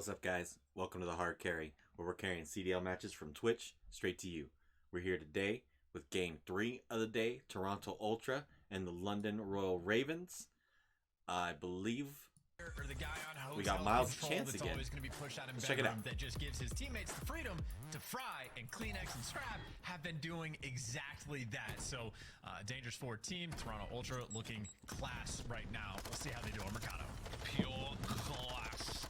What's up, guys? Welcome to the Hard Carry, where we're carrying CDL matches from Twitch straight to you. We're here today with Game 3 of the day, Toronto Ultra and the London Royal Ravens. I believe we got Miles' chance again. Let's check it out. That just gives his teammates the freedom to fry, and Kleenex and Scrap have been doing exactly that. So, dangerous forward team, Toronto Ultra looking class right now. We'll see how they do on Mercado. Pure class.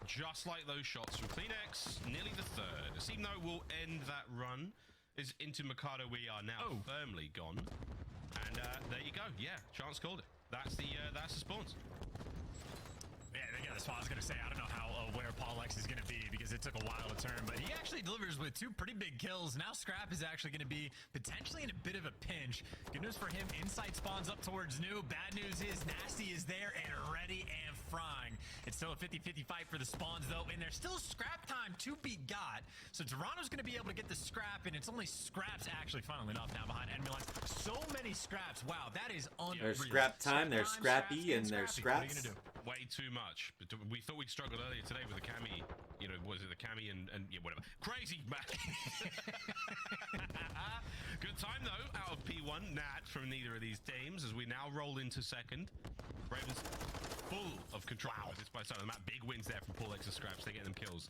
Just like those shots from Kleenex, nearly the third. A team though will end that run is into Mikado. We are now firmly gone. And there you go. Yeah, Chance called it. That's the spawns. Yeah, they got the spot. I was going to say, I don't know how aware Paulex is going to be because it took a while to turn, but he actually delivers with two pretty big kills. Now Scrap is actually going to be potentially in a bit of a pinch. Good news for him, Insight spawns up towards New. Bad news is Nasty is there and ready and frying. It's still a 50-50 fight for the spawns, though, and there's still Scrap time to be got. So Toronto's going to be able to get the Scrap, and it's only Scraps actually, funnily enough, now behind enemy lines. So many Scraps. Wow, that is unreal. There's Scrap time, there's Scrappy, and there's Scraps. What are you going to do? Way too much. But we thought we'd struggled earlier today with the Cami. You know, was it the Cami and yeah, whatever. Crazy match. Good time though out of P1. Nat from neither of these teams as we now roll into second. Ravens full of control at this by side of the map. Big wins there from Paulex and Scraps. They get them kills.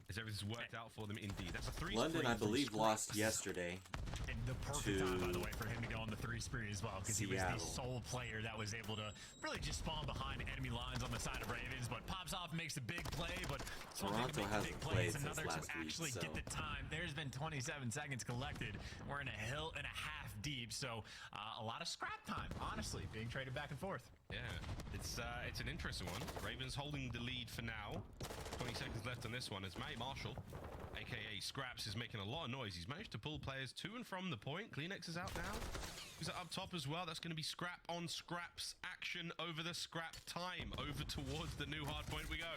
As everything's worked out for them indeed. That's a 3 London, I believe, lost yesterday. And the perfect time, by the way, for him to go on the 3 spree as well, because he was the sole player that was able to really just spawn behind enemy lines on the side of Ravens, but pops off, makes a big play, but it's one thing to make a big play, it's another to actually get the time. There's been 27 seconds collected. We're in a hill and a half deep, so a lot of scrap time, honestly, being traded back and forth. Yeah, it's an interesting one. Ravens holding the lead for now. 20 seconds left on this one as Matty Marshall, aka Scraps, is making a lot of noise. He's managed to pull players to and from the point. Kleenex is out now. He's up top as well. That's going to be Scrap on Scraps action over the Scrap time. Over towards the new hard point we go.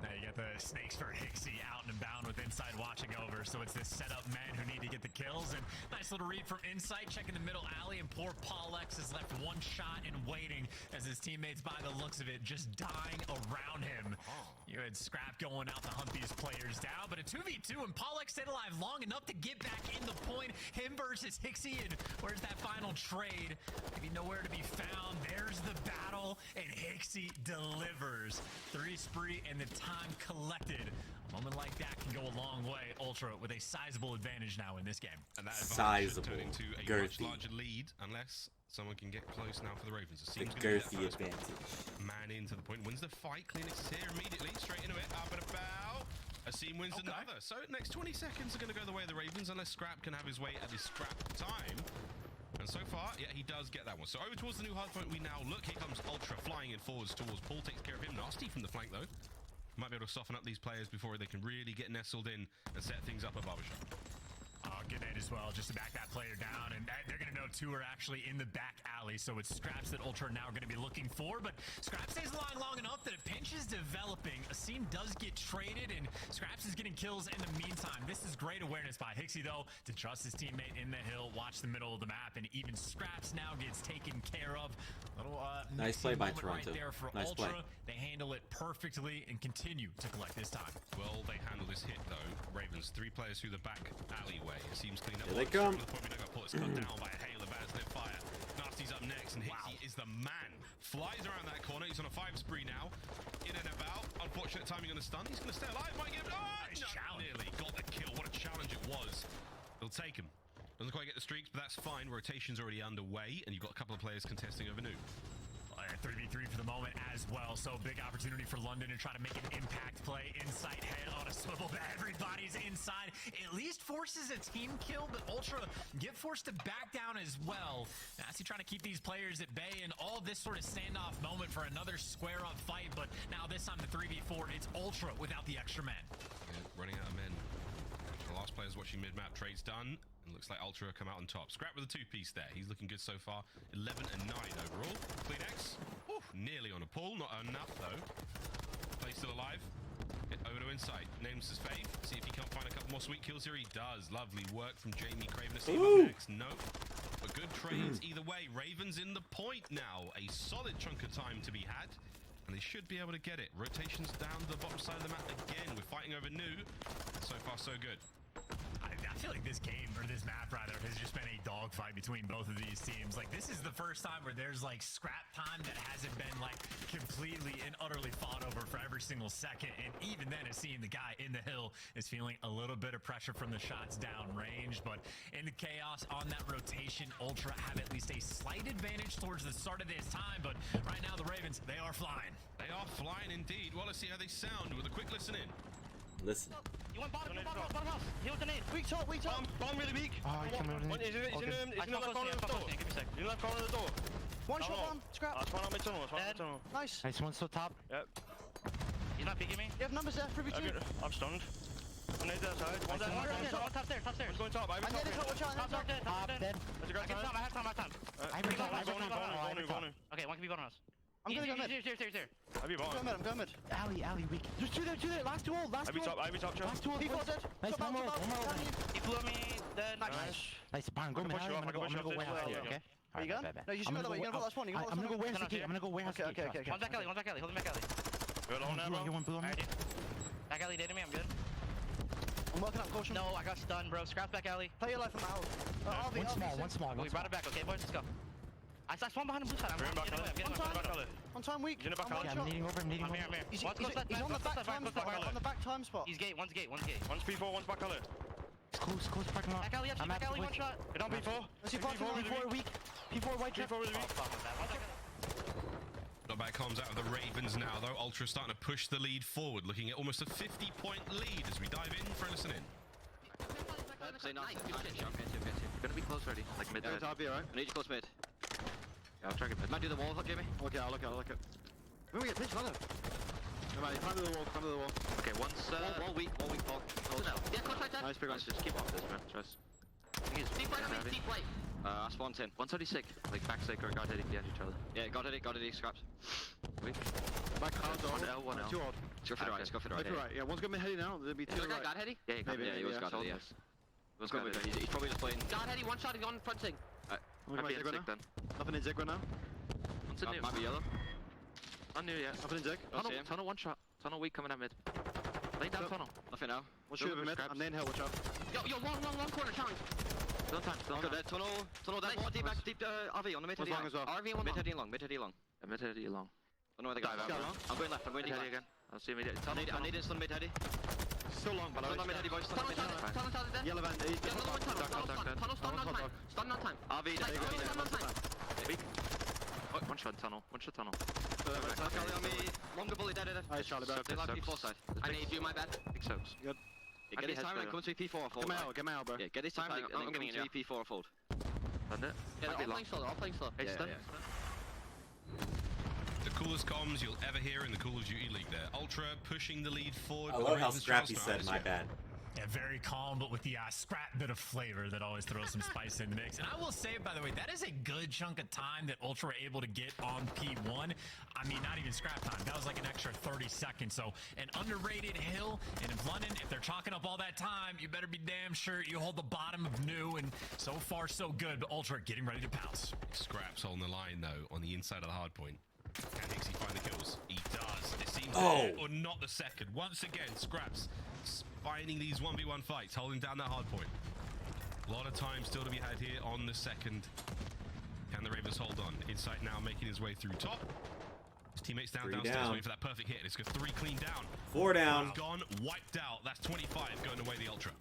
Now you got the snakes for Hixie out and bound with Inside watching over. So it's this setup men who need to get the kills. And nice little read from Insight, checking the middle alley. And poor Paulex is left one shot and waiting as his teammates, by the looks of it, just dying around him. You had Scrap going out to hunt these players down. But a 2v2 and Paulex stayed alive long enough to get back in the point. Him versus Hixie. And where's that final trade? Maybe nowhere to be found. There's the battle. And Hixie delivers. 3 spree and the time collected. A moment like that can go a long way. Ultra with a sizable advantage now in this game. And that advantage should turn into a much larger lead unless someone can get close now for the Ravens. The girthy advantage. Man into the point, wins the fight. Kleenex is here immediately, straight into it, up and about. Asim wins another. So next 20 seconds are going to go the way of the Ravens unless Scrap can have his way at his Scrap time. And so far, yeah, he does get that one. So over towards the new hard point we now look. Here comes Ultra flying in forwards towards Paul. Takes care of him. Nasty from the flank though. Might be able to soften up these players before they can really get nestled in and set things up at Barbershop. Good night as well, just to back that player down, and they're going to know 2 are actually in the back alley, so it's Scraps that Ultra are now going to be looking for, but Scraps stays alive long enough that a pinch is developing. Asim does get traded, and Scraps is getting kills in the meantime. This is great awareness by Hixie, though, to trust his teammate in the hill, watch the middle of the map, and even Scraps now gets taken care of. Little nice play by Toronto. Right there for nice Ultra. Play. They handle it perfectly and continue to collect this time. Well, they handle this hit, though. Ravens, 3 players through the back alleyway. It seems clean up. Here they come. The point we don't got Paul. It's cut down by a hail of backslip fire. Nasty's up next, and Hixie is the man. Flies around that corner. He's on a 5 spree now. In and about. Unfortunate timing on the stun. He's going to stay alive. Might give it. Oh, nice challenge. Nearly got the kill. What a challenge it was. They'll take him. Doesn't quite get the streaks, but that's fine. Rotation's already underway, and you've got a couple of players contesting over New. 3v3 for the moment as well, so big opportunity for London to try to make an impact play. Insight head on a swivel, but everybody's inside. At least forces a team kill, but Ultra get forced to back down as well. Nasty trying to keep these players at bay, and all this sort of standoff moment for another square-up fight, but now this time the 3v4, it's Ultra without the extra men. Yeah, running out of men. The last player's watching mid-map. Trade's done. And looks like Ultra come out on top. Scrap with a 2-piece there. He's looking good so far. 11 and 9 overall. Kleenex. Nearly on a pull. Not enough, though. Play still alive. Hit over to Insight. Names his faith. See if he can't find a couple more sweet kills here. He does. Lovely work from Jamie Craven. See him up next. Nope. But good trades either way. Ravens in the point now. A solid chunk of time to be had. And they should be able to get it. Rotations down the bottom side of the map again. We're fighting over new. So far, so good. I feel like this game, or this map rather, has just been a dogfight between both of these teams. Like, this is the first time where there's like scrap time that hasn't been like completely and utterly fought over for every single second. And even then, it's seeing the guy in the hill is feeling a little bit of pressure from the shots down range. But in the chaos on that rotation, Ultra have at least a slight advantage towards the start of this time. But right now, the Ravens, they are flying. They are flying indeed. Well, let's see how they sound with a quick listen in. Listen. You want bottom house. He was the nade. Weak top. Bomb really weak. Oh, he came over me. He's in the left corner of the door. Give me a sec. He's in the left corner of the door. One shot, one. Scrap. That's one on mid tunnel. Nice. Nice, one still top. Yep. He's not peeking me. You have numbers there, 3v2. I'm stunned. One nade there side. One down. One top stairs. One's going top. I'm near the top, watch out. Top dead. Top dead. There's a I guy have time. time. I have top. Okay, one can be bottom house. I'm gonna go mid. Here. I'll be bomb. I'm going mid. Alley, weak. There's two there. Last two. I'll be top, chest. Last two. P4 dead. Nice, one more. He flew at me. Dead. Nice, Byron, go I can mid. push you off, I'm gonna go warehouse. yeah. Okay. Are you going? No, you should go that way. You're gonna put last one. I'm gonna go warehouse. I'm gonna go warehouse. Okay. One's back alley. Holding back alley. Good on there, bro. You want blue on me? Alright, dude. Back alley dated me. I'm good. I'm working up caution. No, I got stunned, bro. Scrap back alley. Play your life from out. One small. We brought it back. Okay, boys, let's go. I spawned behind the blue side. We're in back alley. I'm getting away. On time weak. He's in the back I'm alley. one Yeah, I'm shot. needing over. I'm here. He's One's close left, on the close back left, time close spot. left. On the back time spot. He's gate. One's gate. One's P4, one's back alley. Close parking lot. Back alley, I'm back at alley, the one shot. Get on P4. Let's see parking lot. P4 weak. P4 white trap. P4 really Oh, weak. fuck with that. One second. Not bad comms out of the Ravens now, though. Ultra starting to push the lead forward, looking at almost a 50-point lead as we dive in for a listen in. Say nothing. You're gonna be close already. Like mid. Yeah, top here, right? I need you close mid. Yeah, I'll try to get mid. Might do the wall, Jamie. Okay, I'll look at it. When we get pitched, brother. Come on, climb to the wall. Okay, once wall weak, Paul. Yeah, close right there. Nice, big one. Just keep off this, man. Trust. Deep right. I spawned 10. 136. Like back stick or guard heading behind each other. Yeah, guard heading, scraps. Weak. Back house, One L, one L. Too odd. Let's go for the right, let's go for the right. Right, yeah, one's gonna be heading now, there'll be two Is there a right. guy guard heady? Yeah, Maybe, he was guard heady, yeah. Let's go with he's probably just playing. Guard heady, one shot on front thing. Might be in Zig then. Nothing in Zig right now. One's in there. Might be yellow. Not near yet. Nothing in Zig. Tunnel one shot. Tunnel weak coming at mid. Lay down tunnel. Nothing now. One shoot over mid. I'm laying hell, watch out. Yo, long corner, challenge. Still time. Tunnel that one. Deep RV on the mid heady long. RV one mid heady long. Mid heady long. Mid heady long. I don't know where they got. I'm going left. I'm going left again. I'll see mid heady. I need it. Stun mid heady. Still long, but Stun mid heady, boys. Stun mid heady. Yellow van. Tunnel stun on time. Stun on time. RV stun on time. Weak. One shot tunnel. Back alley on me. Longer bully dead. Nice, Charlie, back. They like P4 side. I need you, my bad. Big soaks. Good. Get this time and come to P4 or fold. Get my out, bro. Yeah, get this time and then come to P4 or fold. Done it. Yeah, they're all playing slow. Hey, stun. The coolest comms you'll ever hear in the Call of Duty League there. Ultra pushing the lead forward. I love how Scrappy said my bad. Yeah, very calm, but with the scrap bit of flavor that always throws some spice in the mix. And I will say, by the way, that is a good chunk of time that Ultra were able to get on P1. I mean, not even scrap time. That was like an extra 30 seconds. So an underrated hill. And if London, if they're chalking up all that time, you better be damn sure you hold the bottom of new. And so far, so good. But Ultra getting ready to pounce. Scraps holding the line, though, on the inside of the hard point. Can Hixie find the kills? He does. It seems there, or not the second. Once again, Scraps finding these 1v1 fights, holding down that hard point. A lot of time still to be had here on the second. Can the Ravens hold on? Insight now making his way through top. His teammates downstairs waiting for that perfect hit. It's got 3 clean down. 4 down. Gone, wiped out. That's 25 going away the Ultra.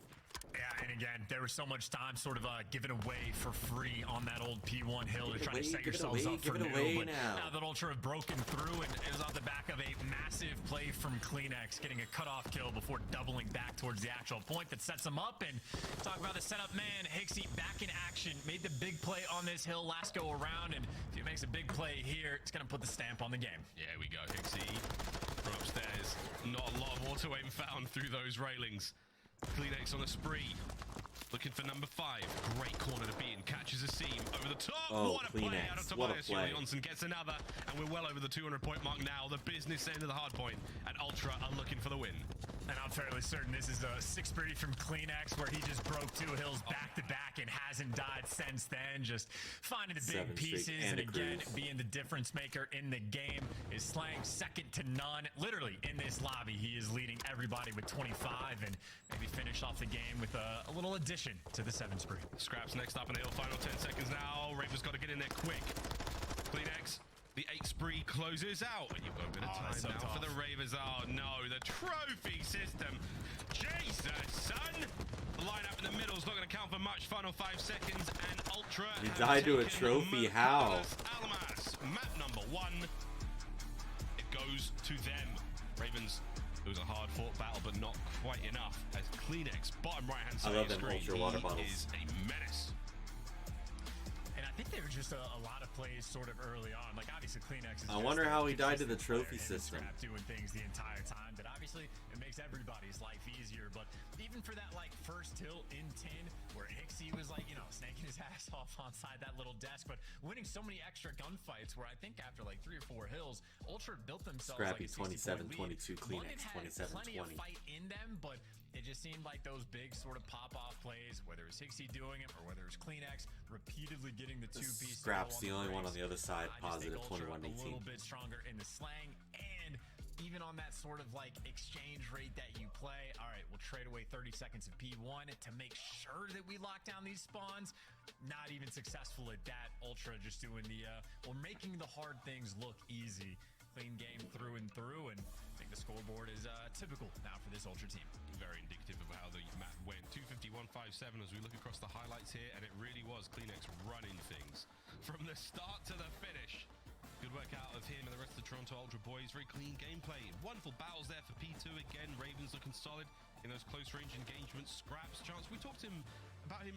Yeah, and again, there was so much time sort of given away for free on that old P1 hill to try to set yourselves up for new. But now that Ultra have broken through, and it was off the back of a massive play from Kleenex, getting a cutoff kill before doubling back towards the actual point that sets them up. And talk about the setup, man. Hixie back in action, made the big play on this hill last go around, and if he makes a big play here, it's going to put the stamp on the game. Yeah, we go, Hixie from upstairs. Not a lot of auto aim found through those railings. Kleenex on a spree. Looking for number 5. Great corner to be in. Catches a seam over the top. Oh, what a play out of Kleenex. What a Tobias play. Johnson gets another. And we're well over the 200-point mark now. The business end of the hard point. And Ultra are looking for the win. And I'm fairly certain this is a 6 birdie from Kleenex where he just broke 2 hills back to back and hasn't died since then. Just finding the big 7 streak pieces and and a again cruise. being the difference maker in the game. Is slaying second to none. Literally in this lobby, he is leading everybody with 25 and maybe finish off the game with a little addition to the 7 spree. Scraps next up in the hill. Final 10 seconds now. Ravens got to get in there quick. Kleenex. The 8 spree closes out. And you've got a bit of time that's so now tough. for the Ravens. Oh no, the trophy system. Jesus, son. The lineup in the middle is not going to count for much. Final 5 seconds. And Ultra. You have died to a taken trophy, how? Mercadus Almas. Map number 1. It goes to them. Ravens. It was a hard-fought battle, but not quite enough. As Kleenex, bottom right-hand side love of the them screen, ultra water he bottles. is a menace. And I think there were just a lot of plays sort of early on. Like, obviously, Kleenex is I just wonder a how he died to the consistent trophy player, him and system. Scrap doing things the entire time. That obviously, it makes everybody's life easier. But even for that, like, first hill in 10, where Hixie was, like, you know, snaking his ass off onside that little desk, but winning so many extra gunfights where I think after, like, 3 or 4 hills, Ultra built themselves Scrappy like a 60-point 27-22, lead. Kleenex London had plenty of 27-20. fight in them, but it just seemed like those big sort of pop-off plays, whether it was Hixie doing it or whether it was Kleenex repeatedly getting the 2 pieces. Scrap's the only one on the other side, I just think positive Ultra 21-18. A little bit stronger in the slang, and even on that sort of like exchange rate that you play. All right, we'll trade away 30 seconds of P1 to make sure that we lock down these spawns. Not even successful at that. Ultra just doing the well, making the hard things look easy. Clean game through and through, and I think the scoreboard is typical now for this Ultra team. Very indicative of how the map went. 251.57 as we look across the highlights here, and it really was Kleenex running things from the start to the finish. Good work out of him and the rest of the Toronto Ultra boys. Very clean gameplay. Wonderful battles there for P2 again. Ravens looking solid in those close range engagements. Scraps chance. We talked to him about him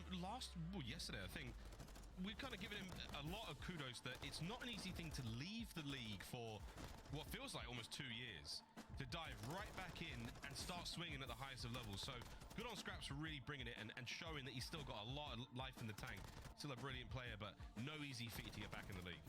yesterday, I think. We've kind of given him a lot of kudos that it's not an easy thing to leave the league for what feels like almost 2 years, to dive right back in and start swinging at the highest of levels. So good on Scraps for really bringing it and showing that he's still got a lot of life in the tank. Still a brilliant player, but no easy feat to get back in the league.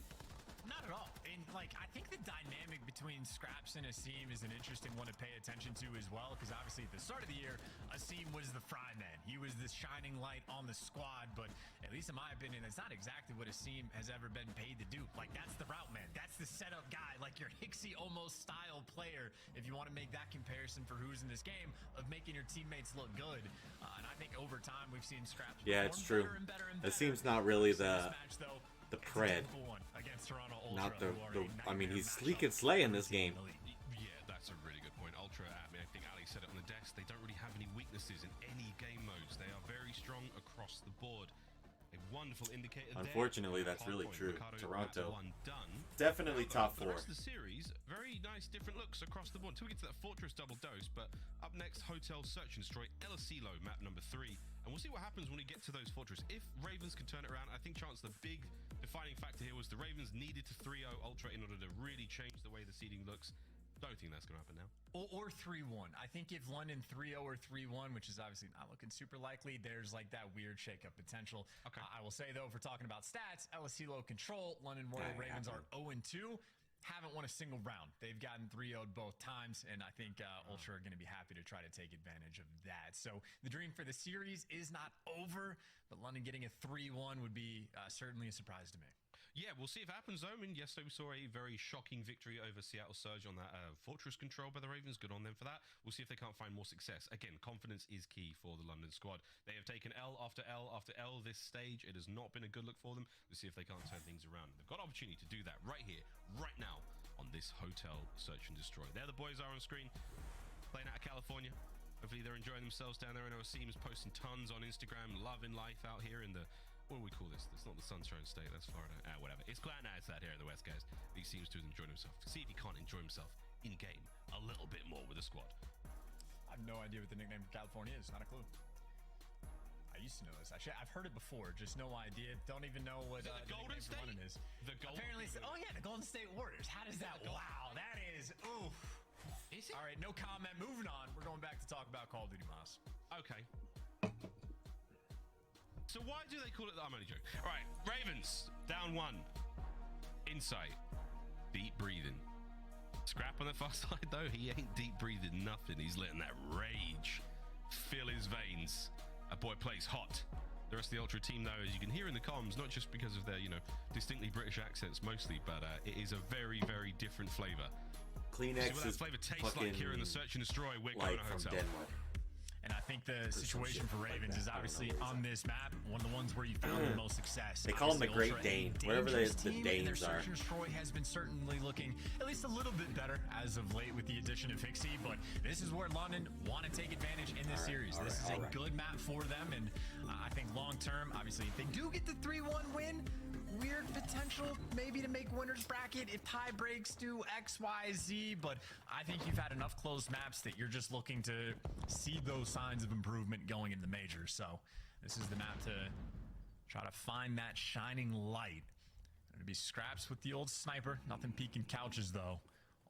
Not at all. And, like, I think the dynamic between Scraps and Asim is an interesting one to pay attention to as well, because obviously at the start of the year, Asim was the fry man. He was the shining light on the squad, but at least in my opinion, that's not exactly what Asim has ever been paid to do. Like, that's the route man. That's the setup guy, like your Hixie almost style player, if you want to make that comparison for who's in this game, of making your teammates look good. And I think over time, we've seen Scraps Yeah, it's true. perform better and better and better. Asim's not really This the match, though, pred. Not the I mean, he's sleek and slay in this game. Yeah, that's a really good point. Ultra, I mean, I think Ali said it on the desk. They don't really have any weaknesses in any game modes. They are very strong across the board. A wonderful indicator. Unfortunately, there. that's really Hardpoint, true. Ricardo, Toronto. one done. Definitely top The 4. rest of the series, very nice different looks across the board. Until we get to that Fortress double dose, but up next, Hotel Search and Destroy, El Asilo, map number 3. And we'll see what happens when we get to those Fortress. If Ravens can turn it around, I think Chance, the big defining factor here was the Ravens needed to 3-0 Ultra in order to really change the way the seeding looks. Don't think that's going to happen now. Or 3-1. I think if London 3-0 or 3-1, which is obviously not looking super likely, there's like that weird shakeup potential. Okay. I will say, though, if we're talking about stats, LSCLO control, London Royal That Ravens happened. are 0-2. Haven't won a single round. They've gotten 3-0'd both times, and I think Ultra are going to be happy to try to take advantage of that. So the dream for the series is not over, but London getting a 3-1 would be certainly a surprise to me. Yeah, we'll see if it happens, though. I mean, yesterday we saw a very shocking victory over Seattle Surge on that Fortress control by the Ravens. Good on them for that. We'll see if they can't find more success. Again, confidence is key for the London squad. They have taken L after L after L this stage. It has not been a good look for them. We'll see if they can't turn things around. They've got an opportunity to do that right here, right now, on this Hotel Search and Destroy. There the boys are on screen, playing out of California. Hopefully they're enjoying themselves down there. I know Asim's posting tons on Instagram, loving life out here in the... What do we call this? It's not the Sunshine State, that's Florida. Whatever. It's glad nights out here in the West, guys. He seems to have enjoyed himself. See if he can't enjoy himself in-game a little bit more with the squad. I have no idea what the nickname for California is. Not a clue. I used to know this. Actually, I've heard it before. Just no idea. Don't even know what Is it the Golden nickname for State? London is. The Golden Apparently, oh yeah, the Golden State Warriors. How does that? Wow, that is. Oof. Is it? All right, no comment. Moving on. We're going back to talk about Call of Duty, Moss. Okay. So why do they call it... I'm only joking. All right, Ravens, down 1. Insight. Deep breathing. Scrap on the far side, though, he ain't deep breathing nothing. He's letting that rage fill his veins. That boy plays hot. The rest of the Ultra team, though, as you can hear in the comms, not just because of their, distinctly British accents mostly, but it is a very, very different flavor. Kleenex See what that flavor tastes like here in the Search and Destroy. We're going like to from hotel. Denmark. And I think the situation for like Ravens that. is I don't obviously know what on this map, one of the ones where you found the most success. They call him the Obviously, Great Ultra, a Dane, wherever dangerous the team, and their Danes are. Search and Destroy has been certainly looking at least a little bit better as of late with the addition of Hixie, but this is where London want to take advantage in this series. This is a good map for them, and I think long term, obviously, if they do get the 3-1 win, weird potential maybe to make winners bracket if tie breaks do X, Y, Z, but I think you've had enough closed maps that you're just looking to see those signs of improvement going in the majors. So this is the map to try to find that shining light. It'll be scraps with the old sniper. Nothing peeking couches though.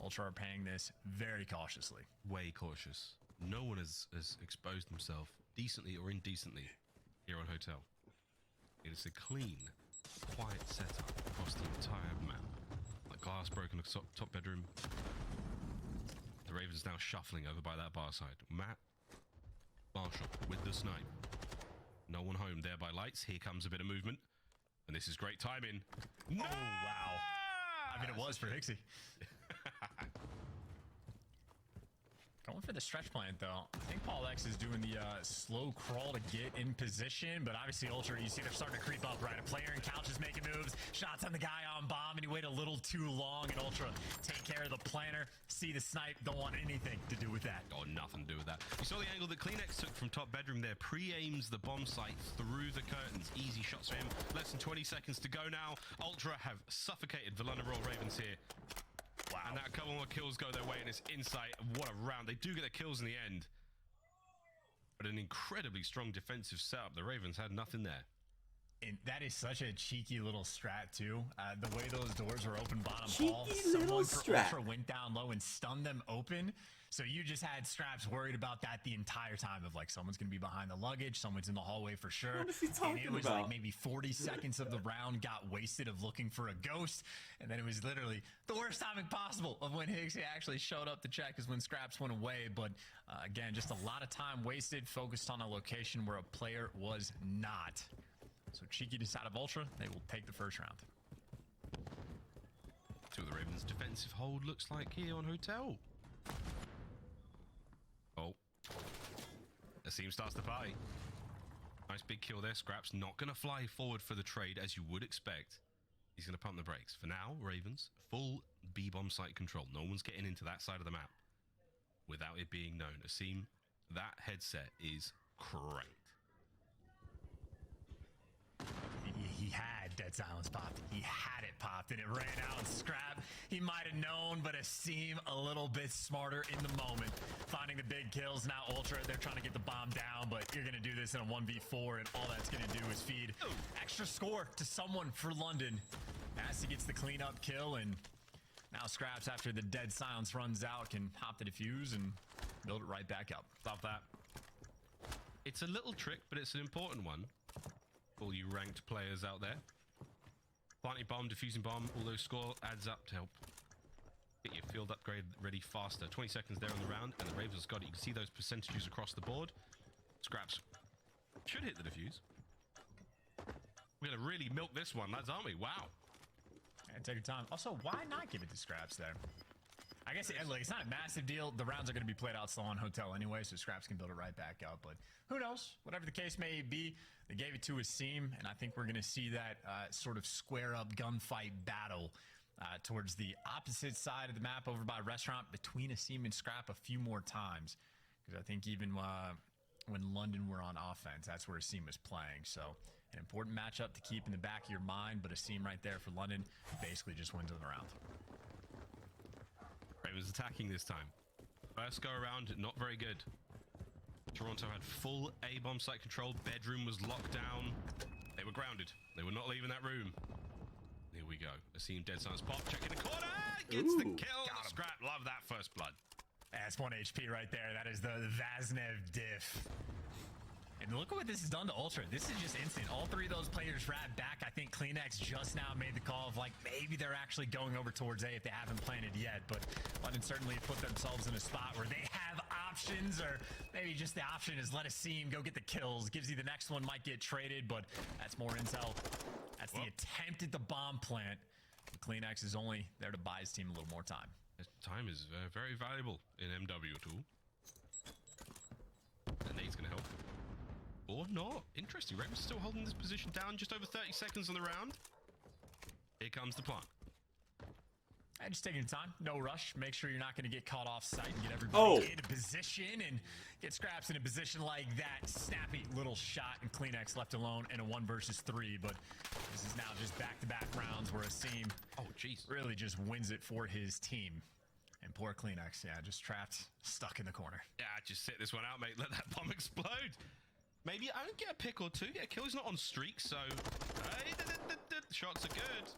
Ultra are paying this very cautiously. Way cautious. No one has exposed himself decently or indecently here on Hotel. It is a clean, quiet setup across the entire map. Like glass broken top bedroom. The Ravens now shuffling over by that bar side. Matt Marshall with the snipe. No one home there by lights. Here comes a bit of movement. And this is great timing. Oh, wow. I mean, it was for Hixie. Going for the stretch plant, though. I think Paul X is doing the slow crawl to get in position, but obviously Ultra, you see they're starting to creep up, right? A player in couch is making moves, shots on the guy on bomb, and he waited a little too long, and Ultra take care of the planner, see the snipe, don't want anything to do with that. Oh, nothing to do with that. You saw the angle that Kleenex took from top bedroom there. Pre-aims the bomb site through the curtains. Easy shots for him. Less than 20 seconds to go now. Ultra have suffocated the London Royal Ravens here. Wow. And that couple more kills go their way, and it's insight. What a round. They do get the kills in the end. But an incredibly strong defensive setup. The Ravens had nothing there. And that is such a cheeky little strat, too. The way those doors were open bottom Cheeky hall. little Someone for strat. Ultra went down low and stunned them open. So you just had Straps worried about that the entire time of like, someone's going to be behind the luggage, someone's in the hallway for sure. What is he talking and it was about? like maybe 40 seconds of the round got wasted of looking for a ghost. And then it was literally the worst timing possible of when Higgs actually showed up to check is when Scraps went away. But again, just a lot of time wasted, focused on a location where a player was not. So cheeky to side of Ultra, they will take the first round. See what the Ravens' defensive hold looks like here on Hotel. Oh. Asim starts the party. Nice big kill there. Scraps not going to fly forward for the trade as you would expect. He's going to pump the brakes. For now, Ravens, full B-bomb site control. No one's getting into that side of the map without it being known. Asim, that headset is cranked. He had Dead Silence popped. He had it popped, and it ran out and Scrap. He might have known, but Asim a little bit smarter in the moment. Finding the big kills. Now Ultra, they're trying to get the bomb down, but you're going to do this in a 1v4, and all that's going to do is feed extra score to someone for London. As he gets the cleanup kill, and now Scraps, after the Dead Silence runs out, can hop the defuse and build it right back up. Love that. It's a little trick, but it's an important one. All you ranked players out there. Planting bomb, diffusing bomb, all those score adds up to help get your field upgrade ready faster. 20 seconds there on the round, and the Ravens got it. You can see those percentages across the board. Scraps should hit the diffuse. We're going to really milk this one, lads, aren't we? Wow. Yeah, take your time. Also, why not give it to Scraps there? I guess like, it's not a massive deal. The rounds are going to be played out slow on Hotel anyway, so Scraps can build it right back up. But who knows? Whatever the case may be, they gave it to Asim, and I think we're going to see that sort of square-up gunfight battle towards the opposite side of the map over by Restaurant between Asim and Scrap a few more times. Because I think even when London were on offense, that's where Asim was playing. So an important matchup to keep in the back of your mind, but Asim right there for London basically just wins the round. Ravens attacking this time. First go around, not very good. Toronto had full A-bomb site control. Bedroom was locked down. They were grounded. They were not leaving that room. Here we go. Asim Dead Silence pop. Check in the corner. Gets the kill. Scrap. Love that first blood. That's 1 HP right there. That is the Vaznev diff. And look at what this has done to Ultra. This is just instant. All three of those players wrapped back. I think Kleenex just now made the call of like maybe they're actually going over towards A if they haven't planted yet. But London certainly put themselves in a spot where they have options, or maybe just the option is let Asim go get the kills. Gives you the next one might get traded, but that's more intel. That's the attempt at the bomb plant. Kleenex is only there to buy his team a little more time. Time is very valuable in MW tool. And Nate's gonna help. Or not. Interesting. Ravens still holding this position down. Just over 30 seconds on the round. Here comes the plant. And just taking your time. No rush. Make sure you're not going to get caught off site and get everybody into position and get Scraps in a position like that. Snappy little shot, and Kleenex left alone in a 1 versus 3. But this is now just back-to-back rounds where Asim really just wins it for his team. And poor Kleenex, yeah, just trapped, stuck in the corner. Yeah, just sit this one out, mate. Let that bomb explode. Maybe I don't get a pick or two. Get a kill. He's not on streak, so hey, the shots are good.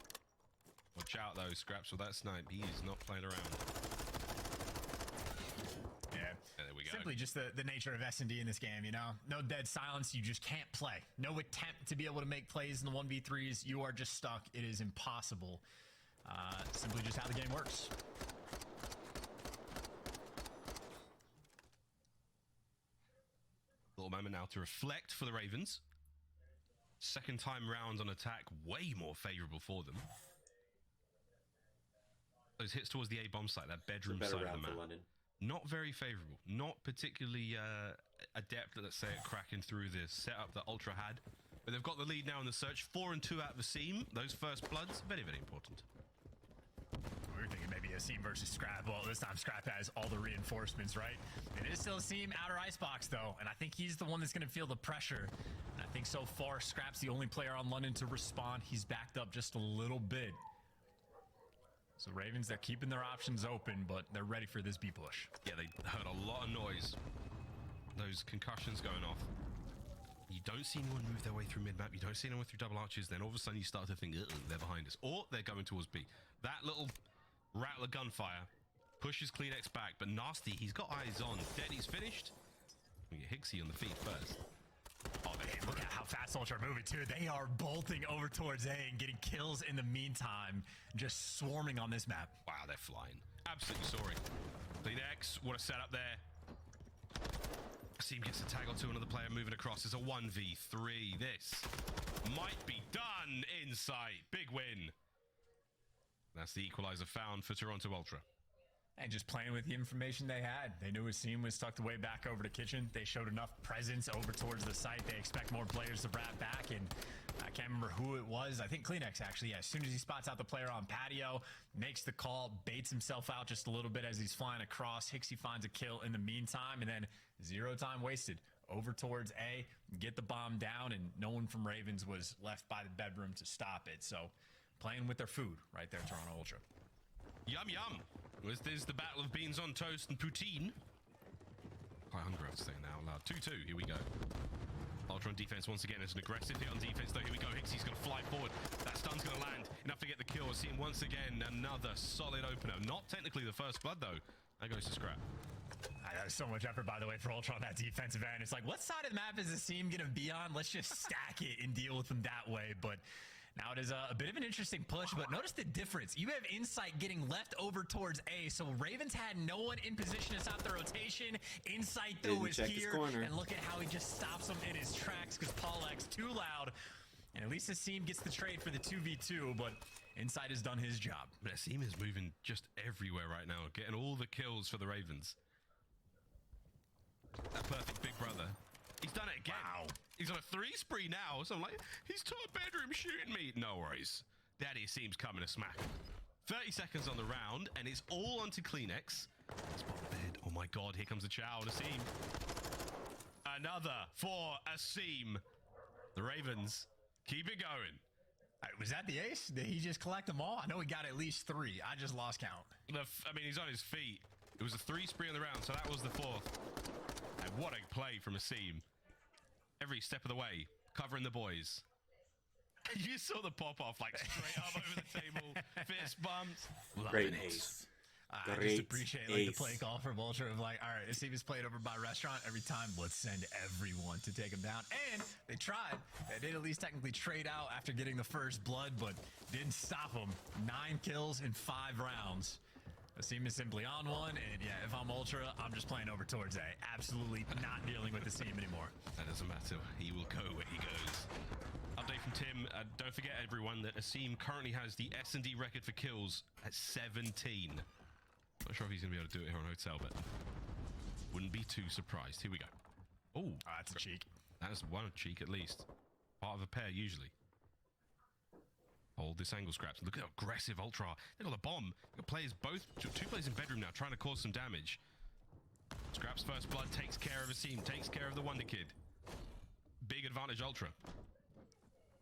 Watch out, though, Scraps, with that snipe. He is not playing around. Yeah, there we go. Simply just the nature of S&D in this game, you know? No dead silence. You just can't play. No attempt to be able to make plays in the 1v3s. You are just stuck. It is impossible. Simply just how the game works. Little moment now to reflect for the Ravens. Second time round on attack, way more favorable for them. Those hits towards the A bomb site, that bedroom side of the map. London. Not very favorable. Not particularly adept, let's say, at cracking through the setup that Ultra had. But they've got the lead now in the search. 4 and 2 out of the seam. Those first bloods, very, very important. We were thinking maybe Asim versus Scrap. Well, this time Scrap has all the reinforcements, right? It is still Asim outer icebox, though, and I think he's the one that's going to feel the pressure. And I think so far, Scrap's the only player on London to respond. He's backed up just a little bit. So Ravens, they're keeping their options open, but they're ready for this B push. Yeah, they heard a lot of noise. Those concussions going off. You don't see anyone move their way through mid-map. You don't see anyone through double arches. Then all of a sudden you start to think, they're behind us. Or they're going towards B. That little rattle of gunfire pushes Kleenex back, but Nasty, he's got eyes on. Daddy's finished. We get Hixie on the feet first. Oh, man, look at how fast Ultra are moving, too. They are bolting over towards A and getting kills in the meantime, just swarming on this map. Wow, they're flying. Absolutely soaring. Kleenex, what a setup there. Asim gets a tag or two, another player moving across. It's a 1v3. This might be done in sight. Big win. That's the equalizer found for Toronto Ultra. And just playing with the information they had. They knew Asim was tucked away back over to kitchen. They showed enough presence over towards the site. They expect more players to wrap back, and I can't remember who it was. I think Kleenex, actually. Yeah, as soon as he spots out the player on patio, makes the call, baits himself out just a little bit as he's flying across. Hixie finds a kill in the meantime, and then 0 time wasted. Over towards A, get the bomb down, and no one from Ravens was left by the bedroom to stop it. So playing with their food right there, Toronto Ultra. Yum, yum. This is the battle of beans on toast and poutine. Quite hungry, I have to say now out loud. 2-2, here we go. Ultra on defense once again. It's an aggressive hit on defense, though. Here we go. Hixie's going to fly forward. That stun's going to land. Enough to get the kill. Seeing once again another solid opener. Not technically the first blood, though. That goes to Scrap. That was so much effort, by the way, for Ultra on that defensive end. It's like, what side of the map is Asim going to be on? Let's just stack it and deal with them that way. But now it is a bit of an interesting push, but notice the difference. You have Insight getting left over towards A, so Ravens had no one in position to stop the rotation. Insight, though, is here, and look at how he just stops him in his tracks because Paul X too loud. And at least Asim gets the trade for the 2v2, but Insight has done his job. But Asim is moving just everywhere right now, getting all the kills for the Ravens. That perfect big brother. He's done it again. Wow. He's on a 3 spree now. So I'm like, he's to a bedroom shooting me. No worries. Daddy seems coming to smack him. 30 seconds on the round, and it's all onto Kleenex. Spot the bed. Oh my God, here comes the chow. Asim. Another for Asim. The Ravens keep it going. Was that the ace? Did he just collect them all? I know he got at least 3. I just lost count. I mean, he's on his feet. It was a 3 spree on the round, so that was the 4th. And what a play from Asim. Every step of the way, covering the boys. You saw the pop-off, like, straight up over the table. Fist bumps. Great ace. I just Great appreciate like the ace. play call from Ultra of like, all right, this team is played over by restaurant every time. Let's send everyone to take him down. And they tried. They did at least technically trade out after getting the first blood, but didn't stop them. 9 kills in 5 rounds. Asim is simply on one, and yeah, if I'm Ultra, I'm just playing over towards A. Absolutely not dealing with Asim anymore. That doesn't matter. He will go where he goes. Update from Tim. Don't forget, everyone, that Asim currently has the S&D record for kills at 17. Not sure if he's going to be able to do it here on Hotel, but wouldn't be too surprised. Here we go. Oh, That's a cheek. that is one cheek at least. Part of a pair, usually. Hold this angle, Scraps. Look at how aggressive Ultra are. They got the bomb. They got players both, 2 players in bedroom now, trying to cause some damage. Scraps' first blood takes care of Asim, takes care of the Wonder Kid. Big advantage, Ultra.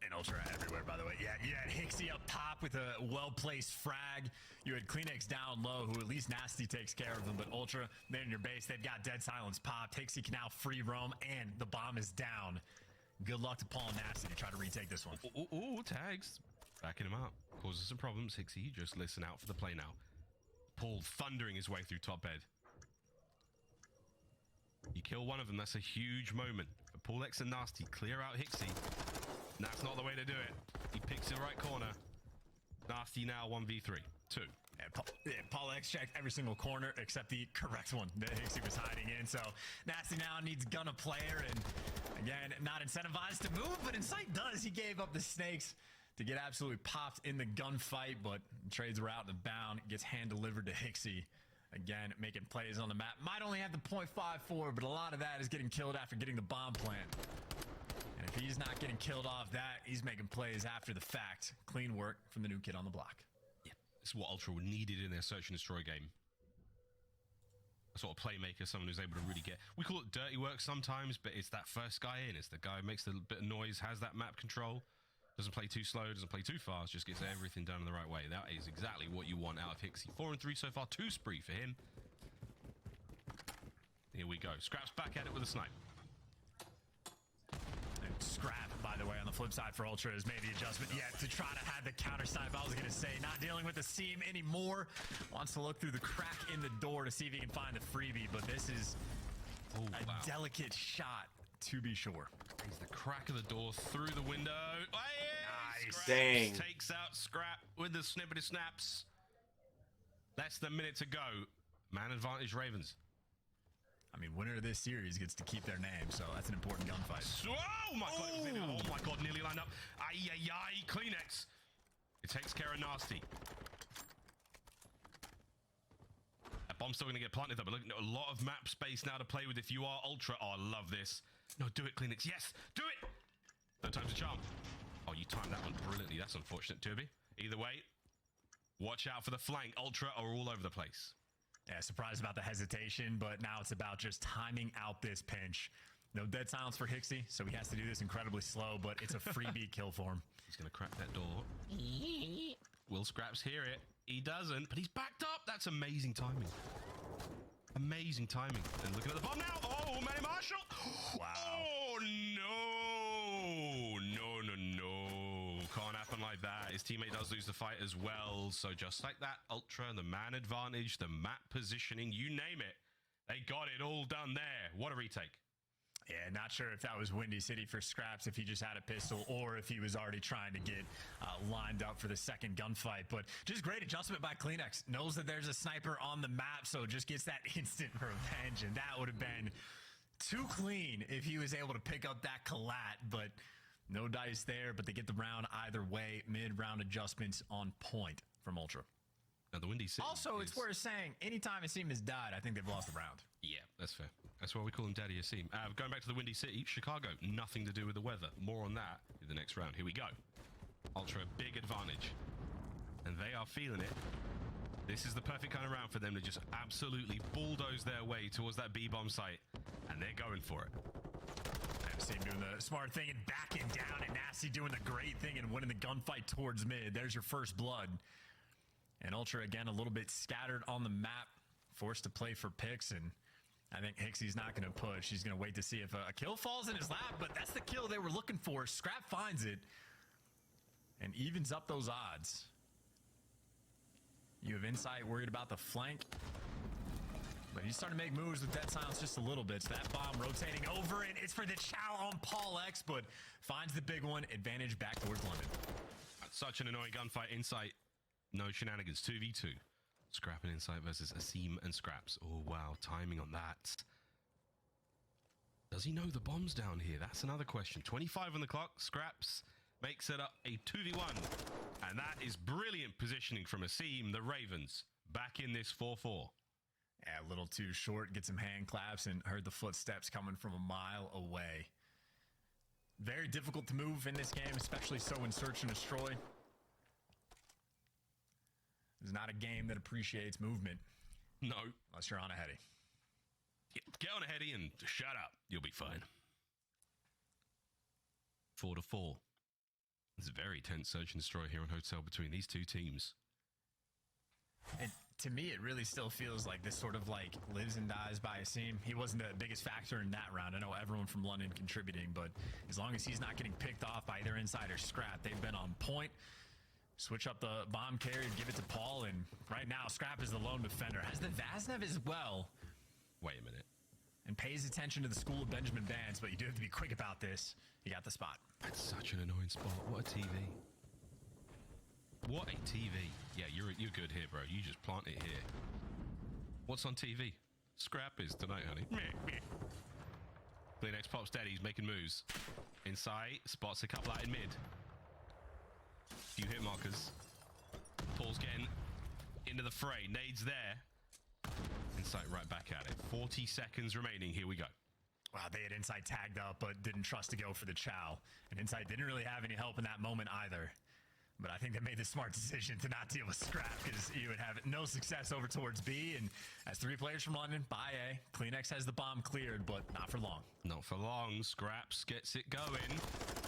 And Ultra everywhere, by the way. Yeah, you had Hixie up top with a well-placed frag. You had Kleenex down low, who at least Nasty takes care of them. But Ultra, they're in your base. They've got Dead Silence popped. Hixie can now free roam, and the bomb is down. Good luck to Paul and Nasty to try to retake this one. Ooh, tags. Backing him up. Causes some problems. Hixie, just listen out for the play now. Paul thundering his way through top bed. You kill one of them, that's a huge moment. But Paul X and Nasty clear out Hixie. And that's not the way to do it. He picks the right corner. Nasty now 1v3. 2. Paul X checked every single corner except the correct one that Hixie was hiding in. So Nasty now needs gun a player, and again, not incentivized to move, but Insight does. He gave up the snakes to get absolutely popped in the gunfight, but trades were out and bound. Gets hand delivered to Hixie. Again, making plays on the map. Might only have the .54, but a lot of that is getting killed after getting the bomb plant. And if he's not getting killed off that, he's making plays after the fact. Clean work from the new kid on the block. This is what Ultra needed in their search and destroy game. A sort of playmaker, someone who's able to really get... We call it dirty work sometimes, but it's that first guy in. It's the guy who makes a bit of noise, has that map control, doesn't play too slow, doesn't play too fast, just gets everything done in the right way. That is exactly what you want out of Hixie. 4 and 3 so far, 2 spree for him. Here we go. Scraps back at it with a snipe. And Scrap, by the way, on the flip side for Ultra has made the adjustment yet to try to have the counter snipe. I was going to say, not dealing with the seam anymore. Wants to look through the crack in the door to see if he can find the freebie, but this is a delicate shot, to be sure. He's the crack of the door through the window. Oh, yeah! Nice. Scraps Dang. takes out Scrap with the snippety snaps. Less than a minute to go. Man advantage Ravens. I mean, winner of this series gets to keep their name, so that's an important gunfight. Oh my god, oh my god, nearly lined up. Ay, ay, ay, Kleenex. It takes care of Nasty. That bomb's still going to get planted though, but look, a lot of map space now to play with if you are Ultra. Oh, I love this. No, do it, Kleenex. Yes, do it. No time's a charm. Oh, you timed that one brilliantly. That's unfortunate, Tubi. Either way, watch out for the flank. Ultra are all over the place. Yeah, surprised about the hesitation, but now it's about just timing out this pinch. No dead silence for Hixie, so he has to do this incredibly slow, but it's a freebie kill for him. He's going to crack that door. Will Scraps hear it? He doesn't, but he's backed up. That's amazing timing. Amazing timing. And looking at the bomb now. Oh, Manny Marshall. Wow. Oh, no. No, no, no. Can't happen like that. His teammate does lose the fight as well. So just like that, Ultra, the man advantage, the map positioning, you name it. They got it all done there. What a retake. Yeah, not sure if that was Windy City for Scraps, if he just had a pistol, or if he was already trying to get lined up for the second gunfight. But just great adjustment by Kleenex. Knows that there's a sniper on the map, so just gets that instant revenge. And that would have been too clean if he was able to pick up that collat. But no dice there, but they get the round either way. Mid-round adjustments on point from Ultra. Now, the Windy City Also, it's worth saying, anytime Asim has died, I think they've lost the round. Yeah, that's fair. That's why we call him Daddy Asim. Going back to the Windy City, Chicago, nothing to do with the weather. More on that in the next round. Here we go. Ultra, big advantage. And they are feeling it. This is the perfect kind of round for them to just absolutely bulldoze their way towards that B-bomb site. And they're going for it. Asim doing the smart thing and backing down, and Nasty doing the great thing and winning the gunfight towards mid. There's your first blood. And Ultra, again, a little bit scattered on the map, forced to play for picks, and I think Hixie's not going to push. He's going to wait to see if a kill falls in his lap, but that's the kill they were looking for. Scrap finds it and evens up those odds. You have Insight worried about the flank. But he's starting to make moves with Dead Silence just a little bit. So that bomb rotating over it. It's for the Chow on Paul X, but finds the big one. Advantage back towards London. That's such an annoying gunfight. Insight, no shenanigans. 2v2. Scrap and Insight versus Asim and Scraps. Oh, wow. Timing on that. Does he know the bomb's down here? That's another question. 25 on the clock. Scraps makes it up a 2v1. And that is brilliant positioning from Asim, the Ravens, back in this 4-4. Yeah, a little too short. Get some hand claps and heard the footsteps coming from a mile away. Very difficult to move in this game, especially so in Search and Destroy. It's not a game that appreciates movement. No. Unless you're on a heady. Get on a heady and shut up. You'll be fine. 4-4. It's a very tense Search and Destroy here on Hotel between these two teams. And to me, it really still feels like this sort of like lives and dies by Asim. He wasn't the biggest factor in that round. I know everyone from London contributing, but as long as he's not getting picked off by either Inside or Scrap, they've been on point. Switch up the bomb carrier, give it to Paul, and right now Scrap is the lone defender. Has the Vaznev as well. Wait a minute. And pays attention to the School of Benjamin Bands, but you do have to be quick about this. You got the spot. That's such an annoying spot. What a TV. What a TV. Yeah, you're good here, bro. You just plant it here. What's on TV? Scrap is tonight, honey. Kleenex pops steady. He's making moves. Inside, spots a couple out in mid. Few hit markers. Paul's getting into the fray. Nades there. Insight right back at it. 40 seconds remaining. Here we go. Wow, they had Insight tagged up, but didn't trust to go for the Chow. And Insight didn't really have any help in that moment either. But I think they made the smart decision to not deal with Scrap because you would have no success over towards B. And as 3 players from London, by A, Kleenex has the bomb cleared, but not for long. Not for long. Scraps gets it going.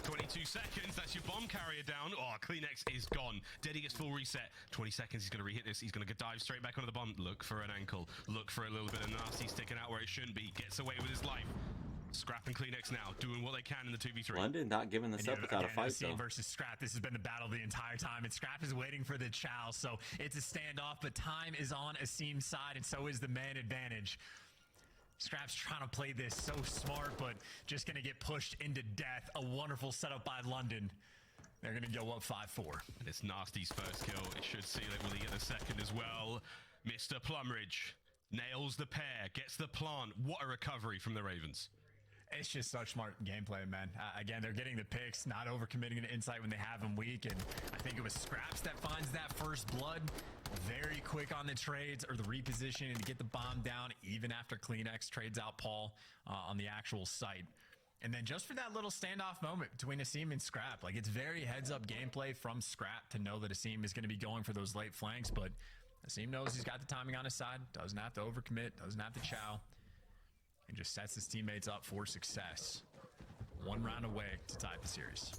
22 seconds. That's your bomb carrier down. Oh, Kleenex is gone. Deddy gets full reset. 20 seconds. He's going to re-hit this. He's going to dive straight back onto the bomb. Look for an ankle. Look for a little bit of nasty sticking out where it shouldn't be. Gets away with his life. Scrap and Kleenex now doing what they can in the 2v3. London not giving this up without a fight, though. Versus Scrap. This has been the battle the entire time, and Scrap is waiting for the Chow, so it's a standoff, but time is on Asim's side, and so is the man advantage. Scrap's trying to play this so smart, but just going to get pushed into death. A wonderful setup by London. They're going to go up 5-4. And it's Nasty's first kill. It should seal it. Will he get the second as well? Mr. Plumridge nails the pair, gets the plant. What a recovery from the Ravens. It's just such smart gameplay, man. Again, they're getting the picks, not overcommitting to Insight when they have them weak, and I think it was Scraps that finds that first blood. Very quick on the trades or the repositioning to get the bomb down, even after Kleenex trades out Paul on the actual site. And then just for that little standoff moment between Asim and Scrap, like it's very heads-up gameplay from Scrap to know that Asim is going to be going for those late flanks, but Asim knows he's got the timing on his side, doesn't have to overcommit, doesn't have to chow. And just sets his teammates up for success. 1 round away to tie the series.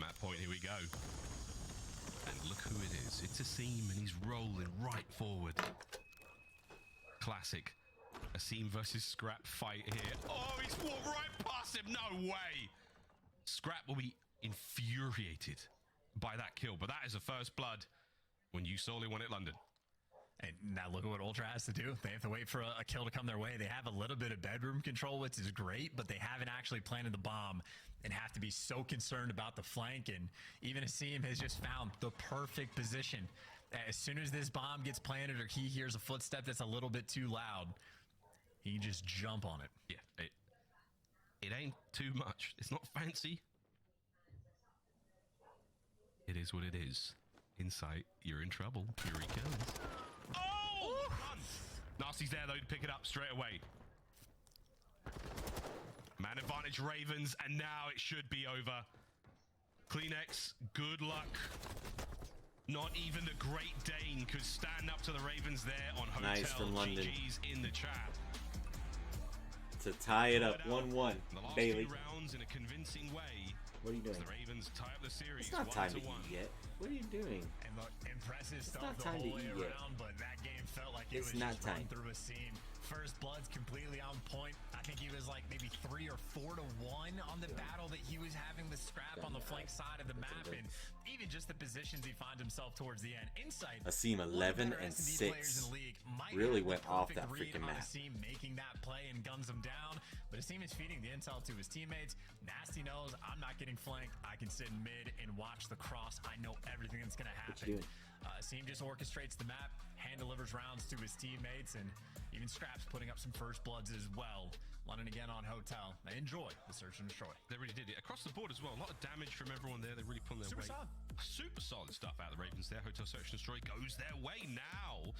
Map point, here we go. And look who it is. It's Asim, and he's rolling right forward. Classic. Asim versus Scrap fight here. Oh, he's walked right past him. No way. Scrap will be infuriated by that kill, but that is a first blood when you solely won it, London. And now look at what Ultra has to do. They have to wait for a kill to come their way. They have a little bit of bedroom control, which is great, but they haven't actually planted the bomb and have to be so concerned about the flank. And even Asim has just found the perfect position. As soon as this bomb gets planted or he hears a footstep that's a little bit too loud, he can just jump on it. Yeah, it ain't too much. It's not fancy. It is what it is. Insight, you're in trouble. Here he comes. Oh! Run. Nasty's there, though, to pick it up straight away. Man advantage Ravens, and now it should be over. Kleenex, good luck. Not even the Great Dane could stand up to the Ravens there on Hotel. Nice from London. GG's in the chat. To tie it up 1-1. The last Bailey. 2 rounds in a convincing way. What are you doing? The Ravens tie up the series. It's not time to 1-1. eat yet. What are you doing? And look, impressive stuff not the time to whole way eat yet. around, but that game felt like it It's was not just time. run through a scene. first blood's completely on point. I think he was like maybe 3 or 4 to 1 on the battle that he was having the scrap on the flank side of the map, and even just the positions he finds himself towards the end. Insight, Asim 11 and 6 really went off that freaking map. Asim making that play and guns him down, but Asim is feeding the intel to his teammates. Nasty knows I'm not getting flanked. I can sit in mid and watch the cross. I know everything that's going to happen. Asim just orchestrates the map, hand delivers rounds to his teammates, and even Scraps putting up some first bloods as well. London again on Hotel. They enjoy the search and destroy. They really did it. Across the board as well. A lot of damage from everyone there. They're really pulling their weight. Super solid stuff out of the Ravens there. Hotel search and destroy goes their way now.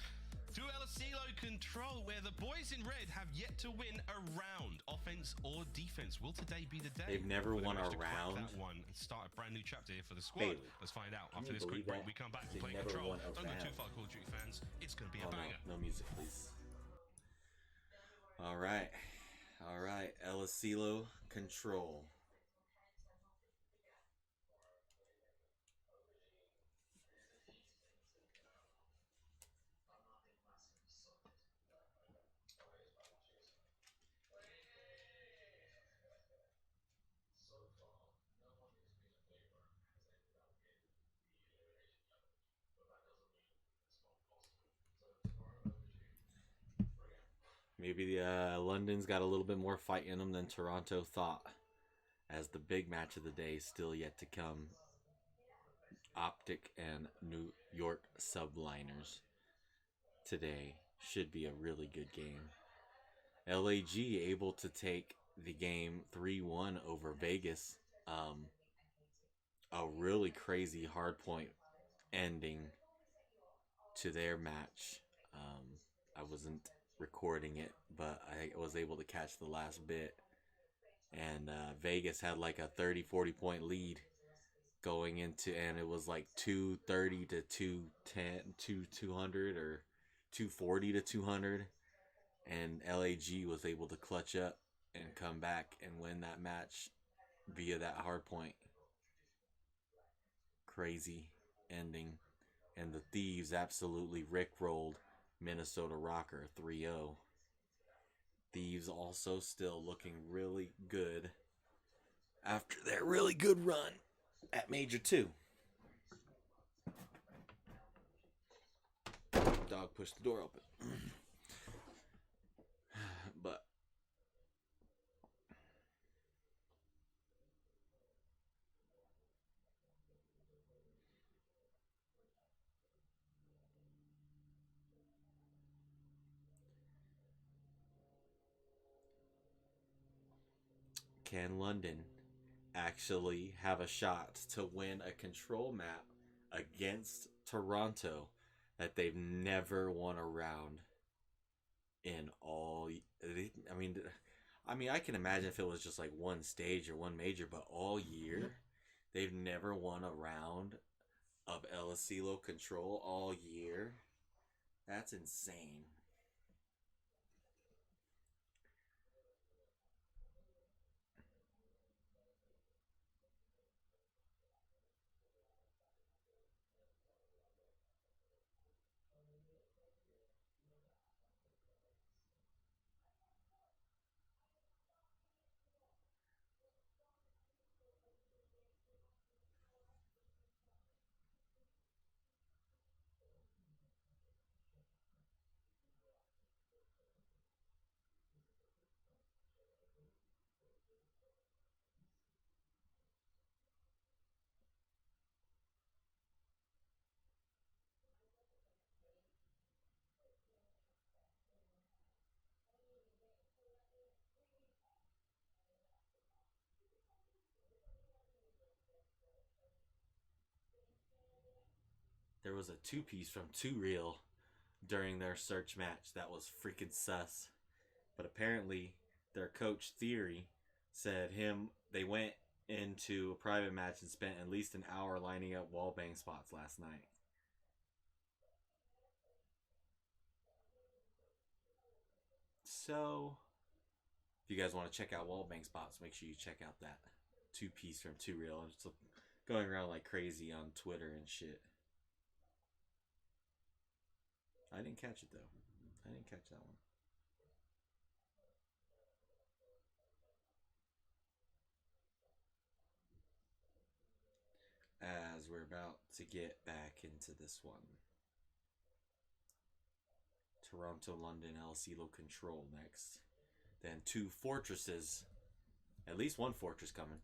Through Elasilo control, where the boys in red have yet to win a round, offense or defense. Will today be the day? They've never won a round. That one and start a brand new chapter here for the squad. Bailey. Let's find out after this quick break. We come back and play control. Don't go too far, Call of Duty fans. It's going to be a banger. No music, please. All right. All right. Elasilo control. Maybe London's got a little bit more fight in them than Toronto thought, as the big match of the day is still yet to come. Optic and New York Subliners today should be a really good game. LAG able to take the game 3-1 over Vegas. A really crazy hardpoint ending to their match. I wasn't recording it, but I was able to catch the last bit, and Vegas had like a 30-40 point lead going into, and it was like 230 to 210 200 or 240 to 200, and LAG was able to clutch up and come back and win that match via that hard point. Crazy ending, and the Thieves absolutely rickrolled Minnesota Rocker 3-0. Thieves also still looking really good after their really good run at Major 2. Dog pushed the door open. But can London actually have a shot to win a control map against Toronto that they've never won a round in all? I mean, I can imagine if it was just like one stage or one major, but all year they've never won a round of Elasilo control all year. That's insane. There was a two-piece from Two Real during their search match that was freaking sus. But apparently, their coach Theory said they went into a private match and spent at least an hour lining up wallbang spots last night. So, if you guys want to check out wallbang spots, make sure you check out that two-piece from Two Real. It's going around like crazy on Twitter and shit. I didn't catch it though. I didn't catch that one. as we're about to get back into this one. Toronto, London, El Silo control next. Then two fortresses. At least one fortress coming.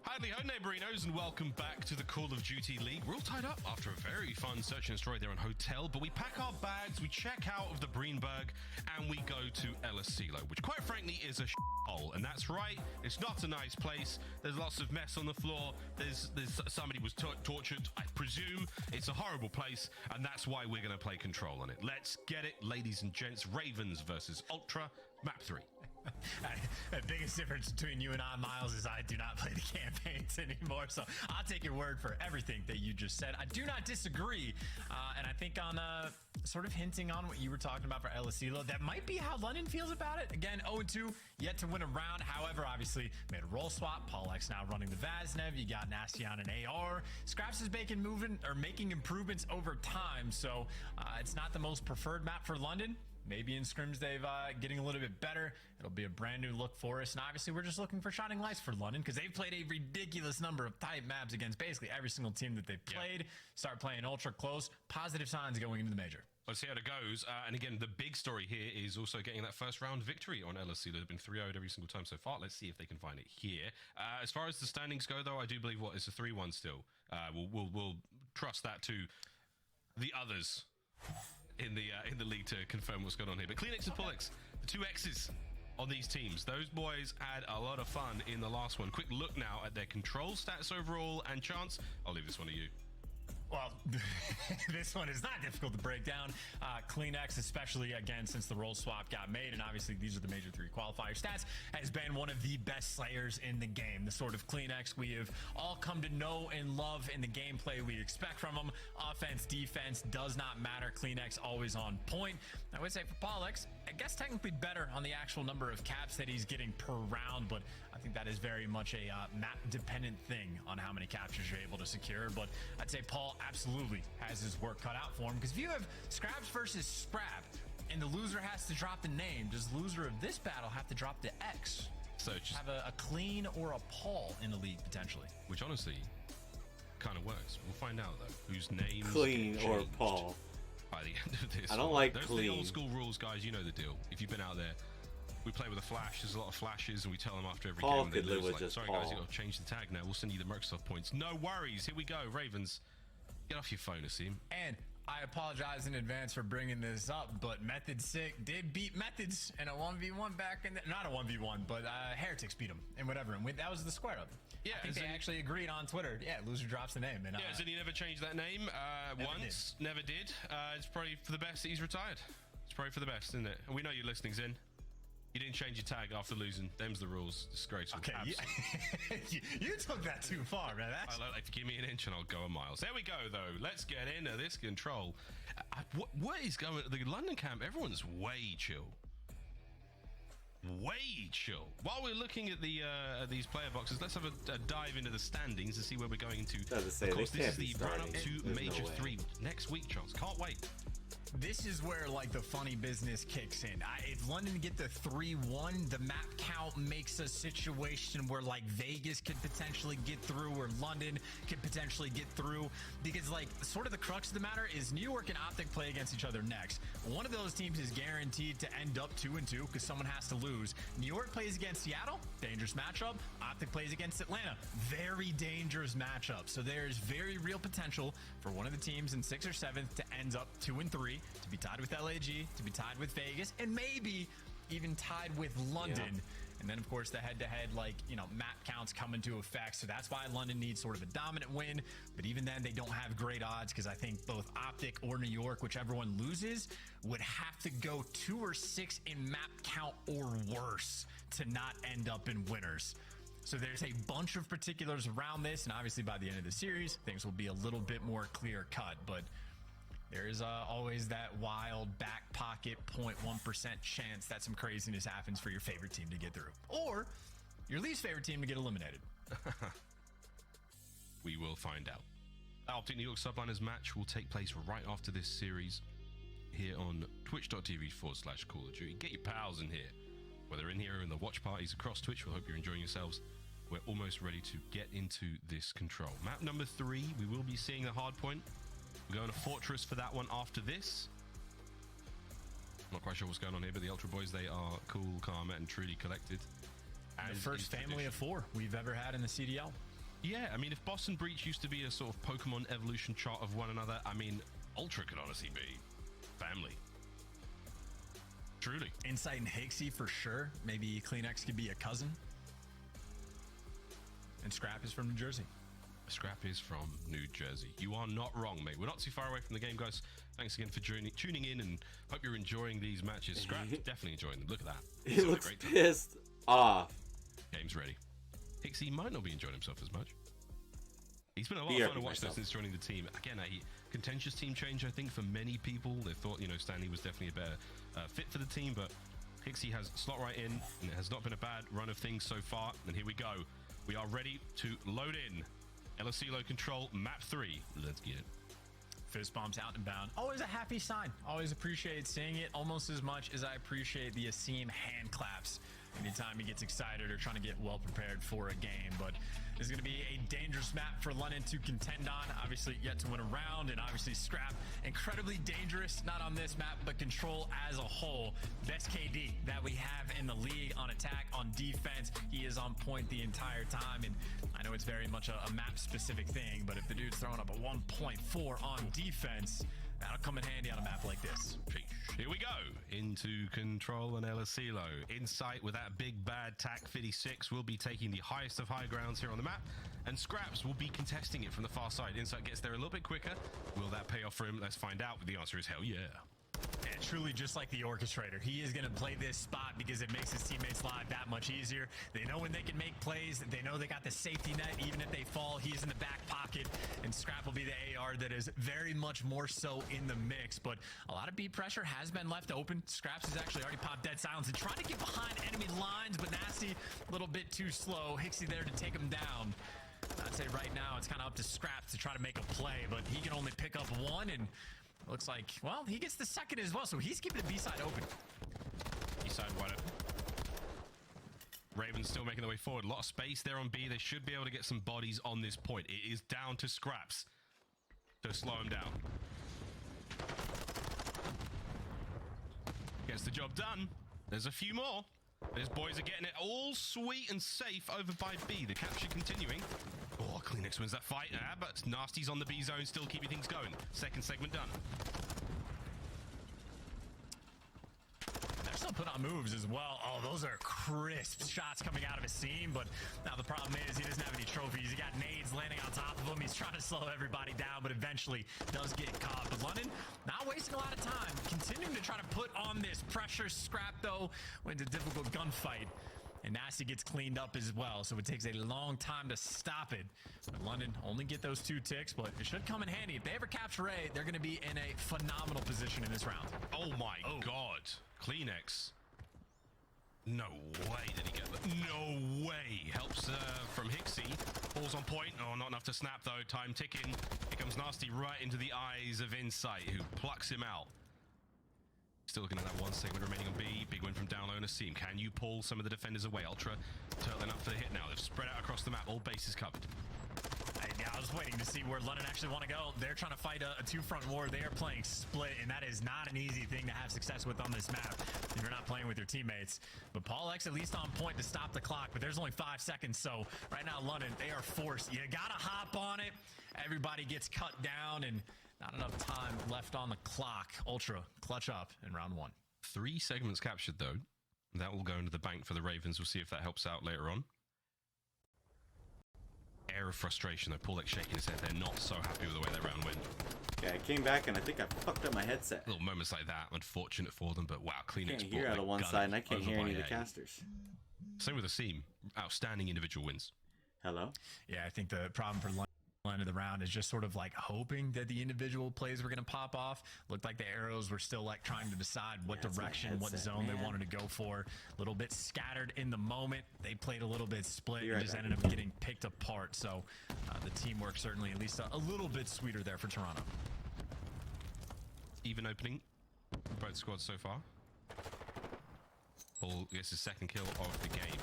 Howdy ho, neighborinos, and welcome back to the Call of Duty League. We're all tied up after a very fun search and destroy there in Hotel, but we pack our bags, we check out of the Breenberg, and we go to El Asilo, which quite frankly is a hole. And that's right, it's not a nice place. There's lots of mess on the floor. There's somebody was tortured, I presume. It's a horrible place, and that's why we're going to play Control on it. Let's get it, ladies and gents. Ravens versus Ultra, map 3. The biggest difference between you and I, Miles, is I do not play the campaigns anymore. So I'll take your word for everything that you just said. I do not disagree. And I think on sort of hinting on what you were talking about for El Asilo, that might be how London feels about it. Again, 0-2, yet to win a round. However, obviously, made a roll swap. Paul X now running the Vaznev. You got Nastion and AR. Scraps is making improvements over time. So it's not the most preferred map for London. Maybe in scrims they've getting a little bit better. It'll be a brand new look for us. And obviously we're just looking for shining lights for London because they've played a ridiculous number of tight maps against basically every single team that they've played. Start playing ultra close. Positive signs going into the major. Let's see how it goes. And again, the big story here is also getting that first round victory on LSC. They've been 3-0'd every single time so far. Let's see if they can find it here. As far as the standings go, though, I do believe it's a 3-1 still. We'll trust that to the others in the league to confirm what's going on here. But Kleenex and Pullix, the two X's on these teams. Those boys had a lot of fun in the last one. Quick look now at their control stats overall and chance. I'll leave this one to you. Well, this one is not difficult to break down. Kleenex, especially again since the role swap got made, and obviously these are the major 3 qualifier stats, has been one of the best slayers in the game. The sort of Kleenex we have all come to know and love in the gameplay we expect from them. Offense, defense, does not matter. Kleenex always on point. I would say for Pollux, I guess technically better on the actual number of caps that he's getting per round, but I think that is very much a map-dependent thing on how many captures you're able to secure. But I'd say Paul absolutely has his work cut out for him, because if you have Scraps versus Scrap and the loser has to drop the name, does the loser of this battle have to drop the X? So just have a Clean or a Paul in the league potentially. Which honestly kind of works. We'll find out though whose name Clean or Paul. By the end of this, I don't like those clean. Are the old school rules, guys. You know the deal. If you've been out there, we play with a flash. There's a lot of flashes, and we tell them after every Paul game. Could live with like, just sorry Paul. guys, you got to change the tag now. We'll send you the Microsoft points. No worries. Here we go, Ravens. Get off your phone, Asim. And I apologize in advance for bringing this up, but Method Sick did beat Methods in a 1v1 back in the, not a 1v1, but Heretics beat him and whatever. And that was the square up. Yeah, I think they actually agreed on Twitter. Yeah, loser drops the name. And, yeah, so he never changed that name once. Never did. It's probably for the best that he's retired. It's probably for the best, isn't it? And we know you're listening, Zin. You didn't change your tag after losing. Them's the rules. Disgraceful. Okay, you took that too far, man. That's... If you give me an inch and I'll go a mile. There we go, though. Let's get into this control. What is going? The London camp. Everyone's way chill. Way chill. While we're looking at the these player boxes, let's have a dive into the standings to see where we're going into. Of course, this is the run-up to Major 3 next week, Charles. Can't wait. This is where like the funny business kicks in. If London get the 3-1, the map count makes a situation where like Vegas could potentially get through, or London could potentially get through, because like sort of the crux of the matter is New York and Optic play against each other next. One of those teams is guaranteed to end up 2-2 because someone has to lose. New York plays against Seattle, dangerous matchup. Optic plays against Atlanta, very dangerous matchup. So there's very real potential for one of the teams in 6th or 7th to end up 2-3. To be tied with LAG, to be tied with Vegas, and maybe even tied with London. Yeah. And then, of course, the head-to-head, map counts come into effect. So that's why London needs sort of a dominant win. But even then, they don't have great odds, because I think both Optic or New York, whichever one loses, would have to go 2 or 6 in map count or worse to not end up in winners. So there's a bunch of particulars around this, and obviously by the end of the series, things will be a little bit more clear-cut. But there is always that wild back pocket 0.1% chance that some craziness happens for your favorite team to get through, or your least favorite team to get eliminated. We will find out. Optic New York Subliners match will take place right after this series here on twitch.tv/Call of Duty. Get your pals in here, whether in here or in the watch parties across Twitch. We hope you're enjoying yourselves. we're almost ready to get into this control. Map number 3, we will be seeing the hard point. We're going to Fortress for that one after this. Not quite sure what's going on here, but the Ultra Boys, they are cool, calm, and truly collected. And the first family of 4 we've ever had in the CDL. Yeah, I mean, if Boston Breach used to be a sort of Pokemon evolution chart of one another, I mean, Ultra could honestly be family. Truly. Insight and Hixie for sure. Maybe Kleenex could be a cousin. And Scrap is from New Jersey. Scrap is from New Jersey. You are not wrong, mate. We're not too far away from the game, guys. Thanks again for tuning in, and hope you're enjoying these matches. Scrap, definitely enjoying them. Look at that. He looks pissed off. Game's ready. Hixie might not be enjoying himself as much. He's been a lot of fun to watch since joining the team. Again, a contentious team change, I think, for many people. They thought, you know, Stanley was definitely a better fit for the team, but Hixie has slot right in, and it has not been a bad run of things so far. And here we go. We are ready to load in. LSCLO control, map 3. Let's get it. Fist bumps out and bound. Always a happy sign. Always appreciate seeing it almost as much as I appreciate the Asim hand claps anytime he gets excited or trying to get well prepared for a game. But this is going to be a dangerous map for London to contend on. Obviously, yet to win a round, and obviously Scrap, incredibly dangerous, not on this map, but Control as a whole. Best KD that we have in the league on attack, on defense. He is on point the entire time, and I know it's very much a map-specific thing, but if the dude's throwing up a 1.4 on defense, that'll come in handy on a map like this. Here we go into Control and LSCLO. Insight with that big bad TAC 56 will be taking the highest of high grounds here on the map, and Scraps will be contesting it from the far side. Insight gets there a little bit quicker. Will that pay off for him? Let's find out. But the answer is hell yeah. And truly just like the orchestrator, he is going to play this spot because it makes his teammates' life that much easier. They know when they can make plays. They know they got the safety net. Even if they fall, he's in the back pocket. And Scrap will be the AR that is very much more so in the mix. But a lot of B pressure has been left open. Scraps has actually already popped dead silence and tried to get behind enemy lines, but Nasty a little bit too slow. Hixie there to take him down. I'd say right now it's kind of up to Scraps to try to make a play, but he can only pick up one, and looks like, well, he gets the second as well, so he's keeping the B side open. B side wide open. Ravens still making their way forward. A lot of space there on B. They should be able to get some bodies on this point. It is down to Scraps to slow him down. Gets the job done. There's a few more. These boys are getting it all sweet and safe over by B. The capture continuing. Oh, Kleenex wins that fight. But Nasty's on the B zone, still keeping things going. Second segment done. They're still putting on moves as well. Oh, those are crisp shots coming out of his seam, but now the problem is he doesn't have any trophies. He got nades landing on top of him. He's trying to slow everybody down, but eventually does get caught. But London not wasting a lot of time, continuing to try to put on this pressure. Scrap, though, wins a difficult gunfight. And Nasty gets cleaned up as well, so it takes a long time to stop it. But London only get those 2 ticks, but it should come in handy. If they ever capture A, they're going to be in a phenomenal position in this round. Oh my god. Kleenex. No way did he get that. No way. Helps from Hixie. Ball's on point. Oh, not enough to snap, though. Time ticking. Here comes Nasty right into the eyes of Insight, who plucks him out. Still looking at that 1 segment remaining on B. Big win from down low on Asim. Can you pull some of the defenders away? Ultra turtling up for the hit now. They've spread out across the map. All bases covered. I was waiting to see where London actually want to go. They're trying to fight a 2-front war. They are playing split, and that is not an easy thing to have success with on this map if you're not playing with your teammates. But Paul X at least on point to stop the clock, but there's only 5 seconds, so right now London, they are forced. You gotta hop on it. Everybody gets cut down, and not enough time left on the clock. Ultra clutch up in round 1. 3 segments captured, though. That will go into the bank for the Ravens. We'll see if that helps out later on. Air of frustration, though. Paul X shaking his head. They're not so happy with the way their round went. Yeah, I came back and I think I fucked up my headset. Little moments like that, unfortunate for them, but wow, Kleenex. I can't hear out of one side and I can't hear any of the casters. Same with Asim. Outstanding individual wins. Hello? Yeah, I think the problem for end of the round is just sort of like hoping that the individual plays were going to pop off. Looked like the arrows were still like trying to decide what direction, what zone they wanted to go for. A little bit scattered in the moment. They played a little bit split and just ended up getting picked apart. So the teamwork certainly at least a little bit sweeter there for Toronto. Even opening for both squads so far. Paul gets his second kill of the game.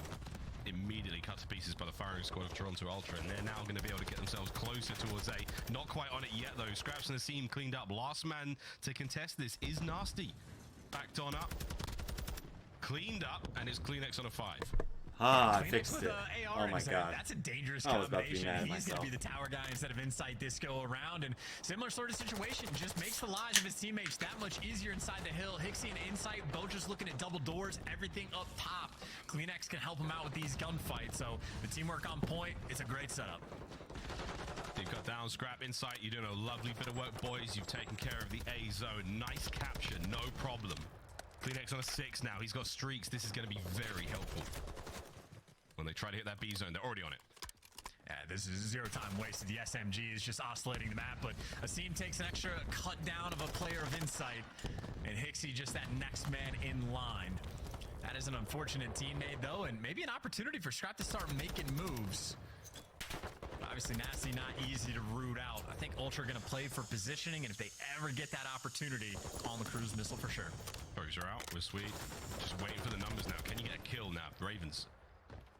immediately cut to pieces by the firing squad of Toronto Ultra, and they're now going to be able to get themselves closer towards A. Not quite on it yet, though. Scraps and Asim cleaned up. Last man to contest this is Nasty. Backed on up. Cleaned up, and it's Kleenex on a 5. Ah, I Kleenex fixed with it. a AR Oh in my his hand. god. That's a dangerous I was about to be combination. mad at He's going to myself. be the tower guy instead of Insight this go around. And similar sort of situation just makes the lives of his teammates that much easier inside the hill. Hixie and Insight both just looking at double doors, everything up top. Kleenex can help him out with these gunfights. So the teamwork on point, it's a great setup. You've got down Scrap Insight. You're doing a lovely bit of work, boys. You've taken care of the A zone. Nice capture, no problem. Kleenex on a 6 now. He's got streaks. This is going to be very helpful. When they try to hit that B zone, they're already on it. Yeah, this is zero time wasted. The SMG is just oscillating the map, but Asim takes an extra cut down of a player of Insight, and Hixie just that next man in line. That is an unfortunate teammate, though, and maybe an opportunity for Scrap to start making moves. But obviously, Nasty not easy to root out. I think Ultra are going to play for positioning, and if they ever get that opportunity, on the cruise missile for sure. Throws are out. We're sweet. Just waiting for the numbers now. Can you get a kill now? Ravens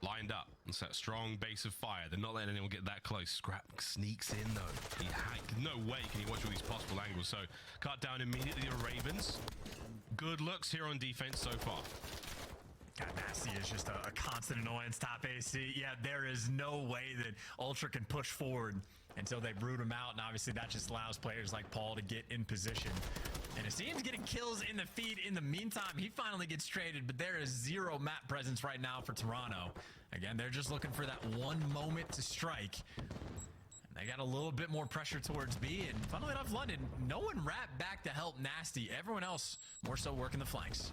lined up. It's that strong base of fire. They're not letting anyone get that close. Scrap sneaks in, though. No way can he watch all these possible angles. So, cut down immediately the Ravens. Good looks here on defense so far. God, Nasty is just a constant annoyance top AC. Yeah, there is no way that Ultra can push forward until they root him out, and obviously that just allows players like Paul to get in position. And Asim's getting kills in the feed. In the meantime, he finally gets traded, but there is zero map presence right now for Toronto. Again, they're just looking for that one moment to strike. And they got a little bit more pressure towards B, and funnily enough, London, no one wrapped back to help Nasty. Everyone else more so working the flanks.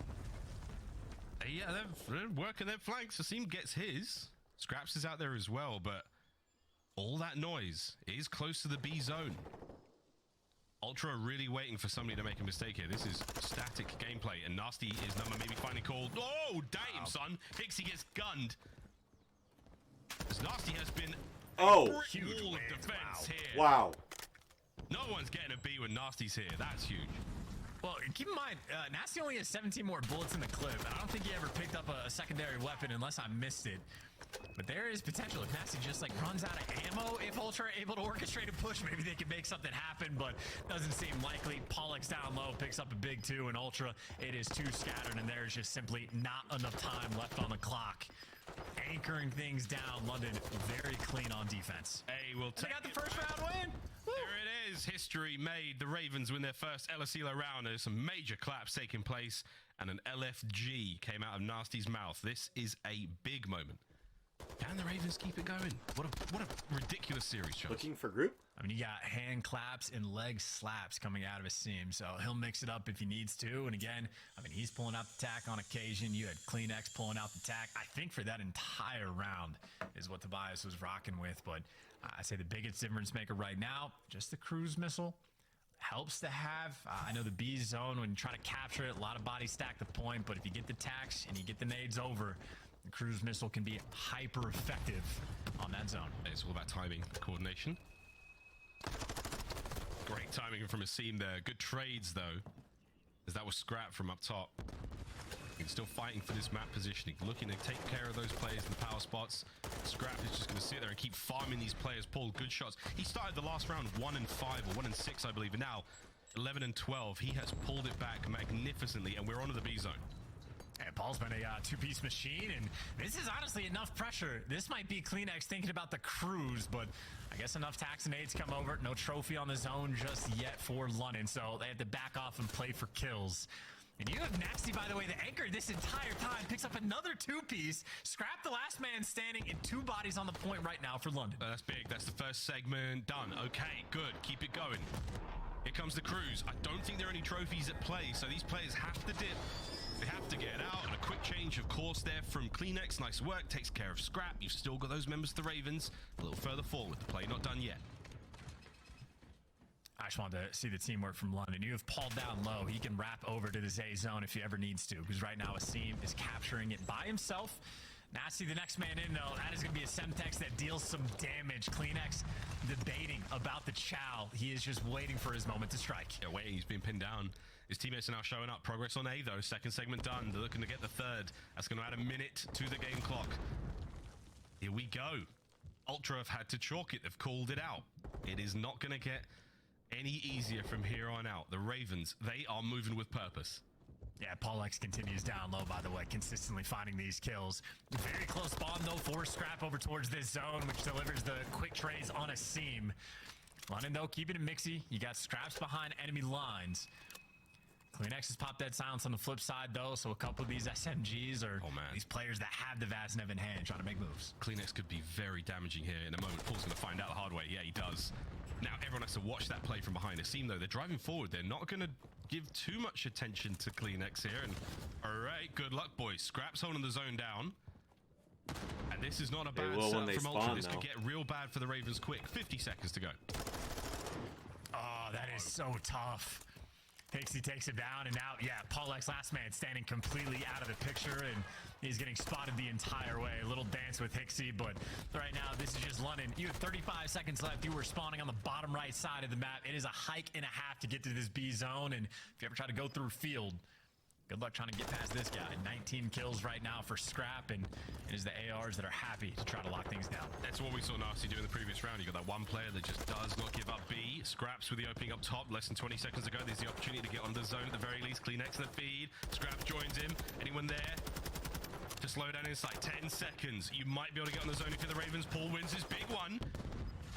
Yeah, they're working their flanks. Asim gets his. Scraps is out there as well, but all that noise is close to the B zone. Ultra are really waiting for somebody to make a mistake here. This is static gameplay, and Nasty is number maybe finally called. Oh, damn, son. Hixie gets gunned. As Nasty has been a huge wall of wins. defense here. Wow. No one's getting a B when Nasty's here. That's huge. Well, keep in mind, Nasty only has 17 more bullets in the clip, and I don't think he ever picked up a secondary weapon unless I missed it. But there is potential if Nasty just like runs out of ammo. If Ultra are able to orchestrate a push, maybe they can make something happen, but doesn't seem likely. Pollux down low, picks up a big 2, and Ultra, it is too scattered, and there's just simply not enough time left on the clock. Anchoring things down, London very clean on defense. Hey, we'll take They got the first round win. Woo. There it is. History made. The Ravens win their first LSELO round. There's some major claps taking place, and an LFG came out of Nasty's mouth. This is a big moment. Can the Ravens keep it going? What a ridiculous series, Charles. Looking for group? I mean, you got hand claps and leg slaps coming out of his seam, so he'll mix it up if he needs to. And again, I mean, he's pulling out the tack on occasion. You had Kleenex pulling out the tack. I think for that entire round is what Tobias was rocking with. But I say the biggest difference maker right now, just the cruise missile. Helps to have. I know the B zone, when you try to capture it, a lot of bodies stack the point, but if you get the tacks and you get the nades over, the cruise missile can be hyper effective on that zone. It's all about timing, coordination. Great timing from Asim there. Good trades, though, as that was Scrap from up top. He's still fighting for this map positioning, looking to take care of those players in the power spots. Scrap is just going to sit there and keep farming these players. Paul, good shots. He started the last round 1-5 or 1-6, I believe, and now 11-12. He has pulled it back magnificently, and we're onto the B zone. And Paul's been a two-piece machine, and this is honestly enough pressure. This might be Kleenex thinking about the cruise, but I guess enough tax and aids come over. No trophy on the zone just yet for London, so they have to back off and play for kills. And you have Nasty, by the way, the anchor this entire time, picks up another two-piece. Scrap the last man standing, and 2 bodies on the point right now for London. That's big. That's the first segment done. Okay, good. Keep it going. Here comes the cruise. I don't think there are any trophies at play, so these players have to dip. They have to get it out, and a quick change of course there from Kleenex. Nice work, takes care of Scrap. You've still got those members of the Ravens a little further forward. The play not done yet. I just wanted to see the teamwork from London. You have Paul down low. He can wrap over to this A zone if he ever needs to, because right now Asim is capturing it by himself. Nasty, the next man in, though, that is going to be a Semtex that deals some damage. Kleenex debating about the chow. He is just waiting for his moment to strike. Yeah, waiting. He's been pinned down. His teammates are now showing up. Progress on A, though. Second segment done. They're looking to get the third. That's going to add a minute to the game clock. Here we go. Ultra have had to chalk it. They've called it out. It is not going to get any easier from here on out. The Ravens, they are moving with purpose. Yeah, Paul X continues down low, by the way, consistently finding these kills. Very close spawn, though, for Scrap over towards this zone, which delivers the quick trades on a seam. London, though, keeping it mixy. You got Scraps behind enemy lines. CleanX has popped dead silence on the flip side, though, so a couple of these SMGs are these players that have the Vaznev in hand trying to make moves. CleanX could be very damaging here in a moment. Paul's going to find out the hard way. Yeah, he does. Now, everyone has to watch that play from behind. It seems, though, they're driving forward. They're not going to give too much attention to CleanX here. And all right, good luck, boys. Scraps holding the zone down. And this is not a bad setup from Ultra. This could get real bad for the Ravens quick. 50 seconds to go. Oh, that is so tough. Hixie takes him down, and now, yeah, Paul X, last man standing completely out of the picture, and he's getting spotted the entire way. A little dance with Hixie, but right now, this is just London. You have 35 seconds left. You were spawning on the bottom right side of the map. It is a hike and a half to get to this B zone, and if you ever try to go through field, good luck trying to get past this guy. 19 kills right now for Scrap, and it is the ARs that are happy to try to lock things down. That's what we saw Nasty do in the previous round. You got that one player that just does not give up B. Scraps with the opening up top. Less than 20 seconds ago. There's the opportunity to get on the zone at the very least. CleanX in the feed. Scraps joins him. Anyone there to slow down inside? 10 seconds. You might be able to get on the zone if you're the Ravens. Paul wins his big one.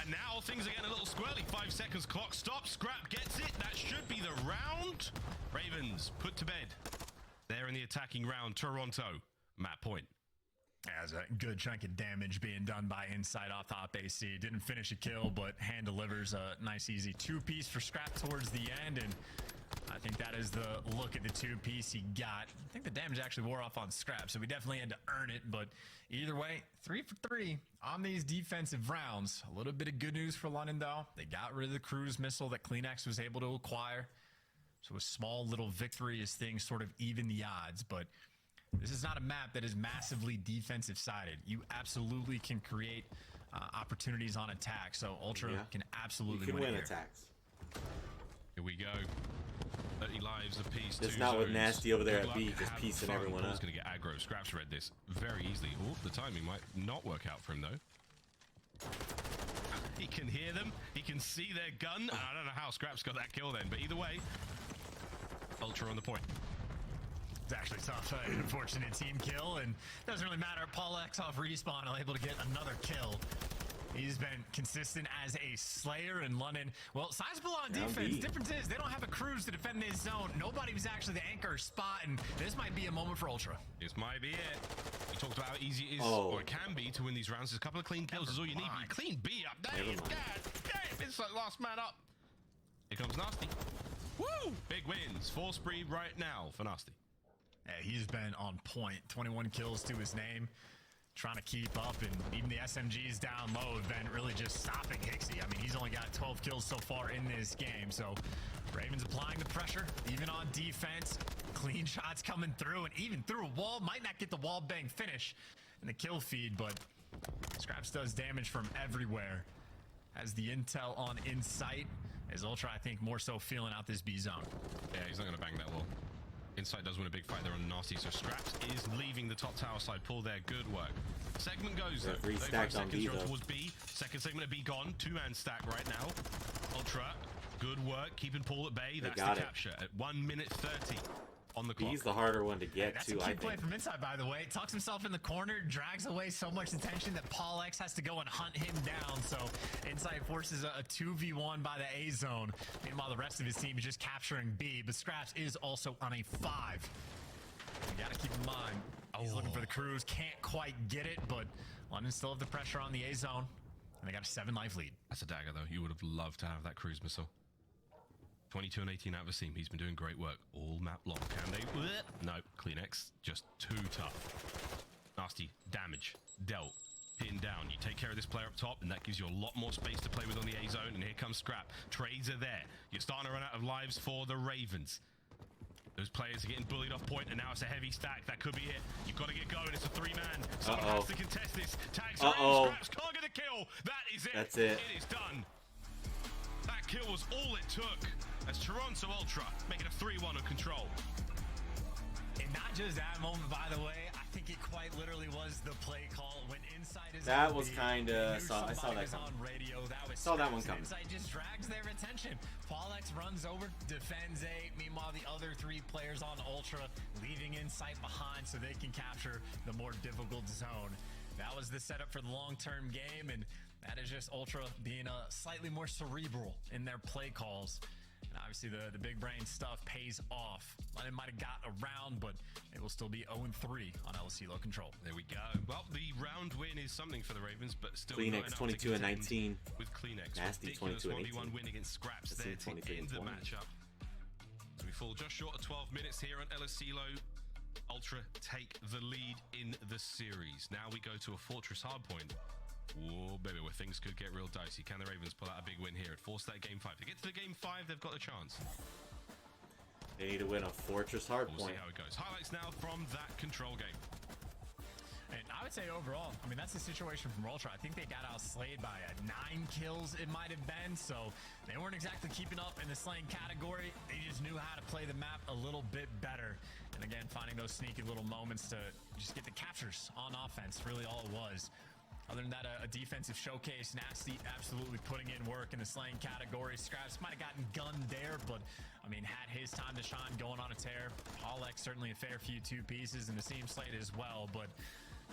And now things are getting a little squirrely. 5 seconds. Clock stops. Scrap gets it. That should be the round. Ravens put to bed. They're in the attacking round. Toronto, Matt Point. As a good chunk of damage being done by Inside off top AC. Didn't finish a kill, but hand delivers a nice, easy two-piece for Scrap towards the end, and I think that is the look at the two-piece he got. I think the damage actually wore off on Scrap, so we definitely had to earn it, but either way, 3 for 3 on these defensive rounds. A little bit of good news for London, though. They got rid of the cruise missile that CleanX was able to acquire. So a small little victory as things sort of even the odds, but this is not a map that is massively defensive sided. You absolutely can create opportunities on attack, so Ultra can absolutely win attacks. Here we go. 30 lives apiece. It's not with Nasty over there at B, just piecing everyone up. He's going to get aggro. Scraps read this very easily. Oh, the timing might not work out for him, though. He can hear them. He can see their gun. I don't know how Scraps got that kill then, but either way, Ultra on the point. It's actually tough. An unfortunate team kill, and doesn't really matter. Paul X off respawn, able to get another kill. He's been consistent as a slayer in London. Well, sizable on defense. Difference is they don't have a cruise to defend this zone. Nobody was actually the anchor spot, and this might be a moment for Ultra. This might be it. We talked about how easy it is, or it can be, to win these rounds. There's a couple of clean kills is all you need. You clean B up. Damn, God damn, it's like last man up. Here comes Nasty. Woo! Big wins. 4 spree right now for Nasty. Yeah, he's been on point. 21 kills to his name. Trying to keep up, and even the SMGs down low have been really just stopping Hixie. I mean, he's only got 12 kills so far in this game, so Ravens applying the pressure, even on defense. Clean shots coming through, and even through a wall. Might not get the wall bang finish in the kill feed, but Scraps does damage from everywhere. Has the intel on Insight, as Ultra, I think, more so feeling out this B zone. Yeah, he's not going to bang that wall. Insight does win a big fight there on Nasty, so Scraps is leaving the top tower side. Pull there, good work. Segment goes, though. 35 seconds on towards B. Second segment of B gone. 2-man stack right now. Ultra, good work. Keeping Paul at bay. That's the capture at 1 minute 30 on the clock. He's the harder one to get, that's too, a key play from Inside, by the way. Tucks himself in the corner, drags away so much attention that Paul X has to go and hunt him down. So Inside forces a 2v1 by the A zone. Meanwhile, the rest of his team is just capturing B, but Scraps is also on a 5. You gotta keep in mind, he's looking for the cruise, can't quite get it, but London still have the pressure on the A zone, and they got a 7-life lead. That's a dagger, though. You would have loved to have that cruise missile. 22 and 18 out of a seam. He's been doing great work all map long. Can they? No, CleanX just too tough. Nasty damage dealt, pinned down. You take care of this player up top, and that gives you a lot more space to play with on the A zone. And here comes Scrap. Trades are there. You're starting to run out of lives for the Ravens. Those players are getting bullied off point, and now it's a heavy stack. That could be it. You've got to get going. It's a 3-man. Someone has to contest this. Tags around. Scraps can't get a kill. That is it. That's it. It is done. That kill was all it took. As Toronto Ultra making a 3-1 of control. And not not just that moment, by the way. I think it quite literally was the play call when Inside is That on was beat, kinda- you knew I saw somebody that was coming. on radio. That was Saw that one Scraps. coming. Inside just drags their attention. Paulex runs over, defends A. Meanwhile, the other three players on Ultra leaving Insight behind so they can capture the more difficult zone. That was the setup for the long-term game, and that is just Ultra being slightly more cerebral in their play calls. And obviously, the big brain stuff pays off. London might have got around, but it will still be 0-3 on LSC low control. There we go. Well, the round win is something for the Ravens, but still not Kleenex enough 22 to and contend 19. with Kleenex. Nasty Ridiculous 22 and 1v1 18. win against Scraps Let's see there to 23 and end the 20. matchup. So we fall just short of 12 minutes here on LSC low. Ultra take the lead in the series. Now we go to a Fortress hardpoint. Whoa, baby, where things could get real dicey. Can the Ravens pull out a big win here and force that game 5? To get to the game 5, they've got a chance. They need to win a Fortress We'll hardpoint. see how it goes. Highlights now from that control game. And I would say overall, I mean, that's the situation from Ultra. I think they got outslayed by 9 kills, it might have been. So they weren't exactly keeping up in the slaying category. They just knew how to play the map a little bit better. And again, finding those sneaky little moments to just get the captures on offense, really all it was. Other than that, a defensive showcase. Nasty absolutely putting in work in the slaying category. Scraps might have gotten gunned there, but I mean, had his time to shine going on a tear. Paulex certainly a fair few 2 pieces, and the seam slate as well. But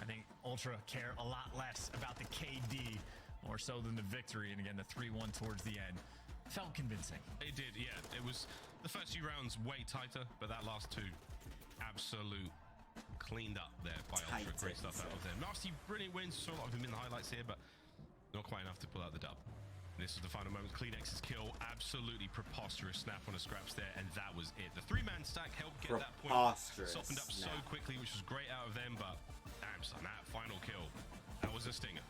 I think Ultra care a lot less about the KD, more so than the victory. And again, the 3-1 towards the end felt convincing. It did, yeah. It was the first few rounds way tighter, but that last 2, absolute cleaned up there by Ultra. Great stuff out of them. Nasty, brilliant wins. Saw a lot of them in the highlights here, but not quite enough to pull out the dub. And this was the final moment. Kleenex's kill, absolutely preposterous snap on a Scraps there, and that was it. The 3-man stack helped get that point softened up so quickly, which was great out of them, but damn son, that final kill, that was a stinger.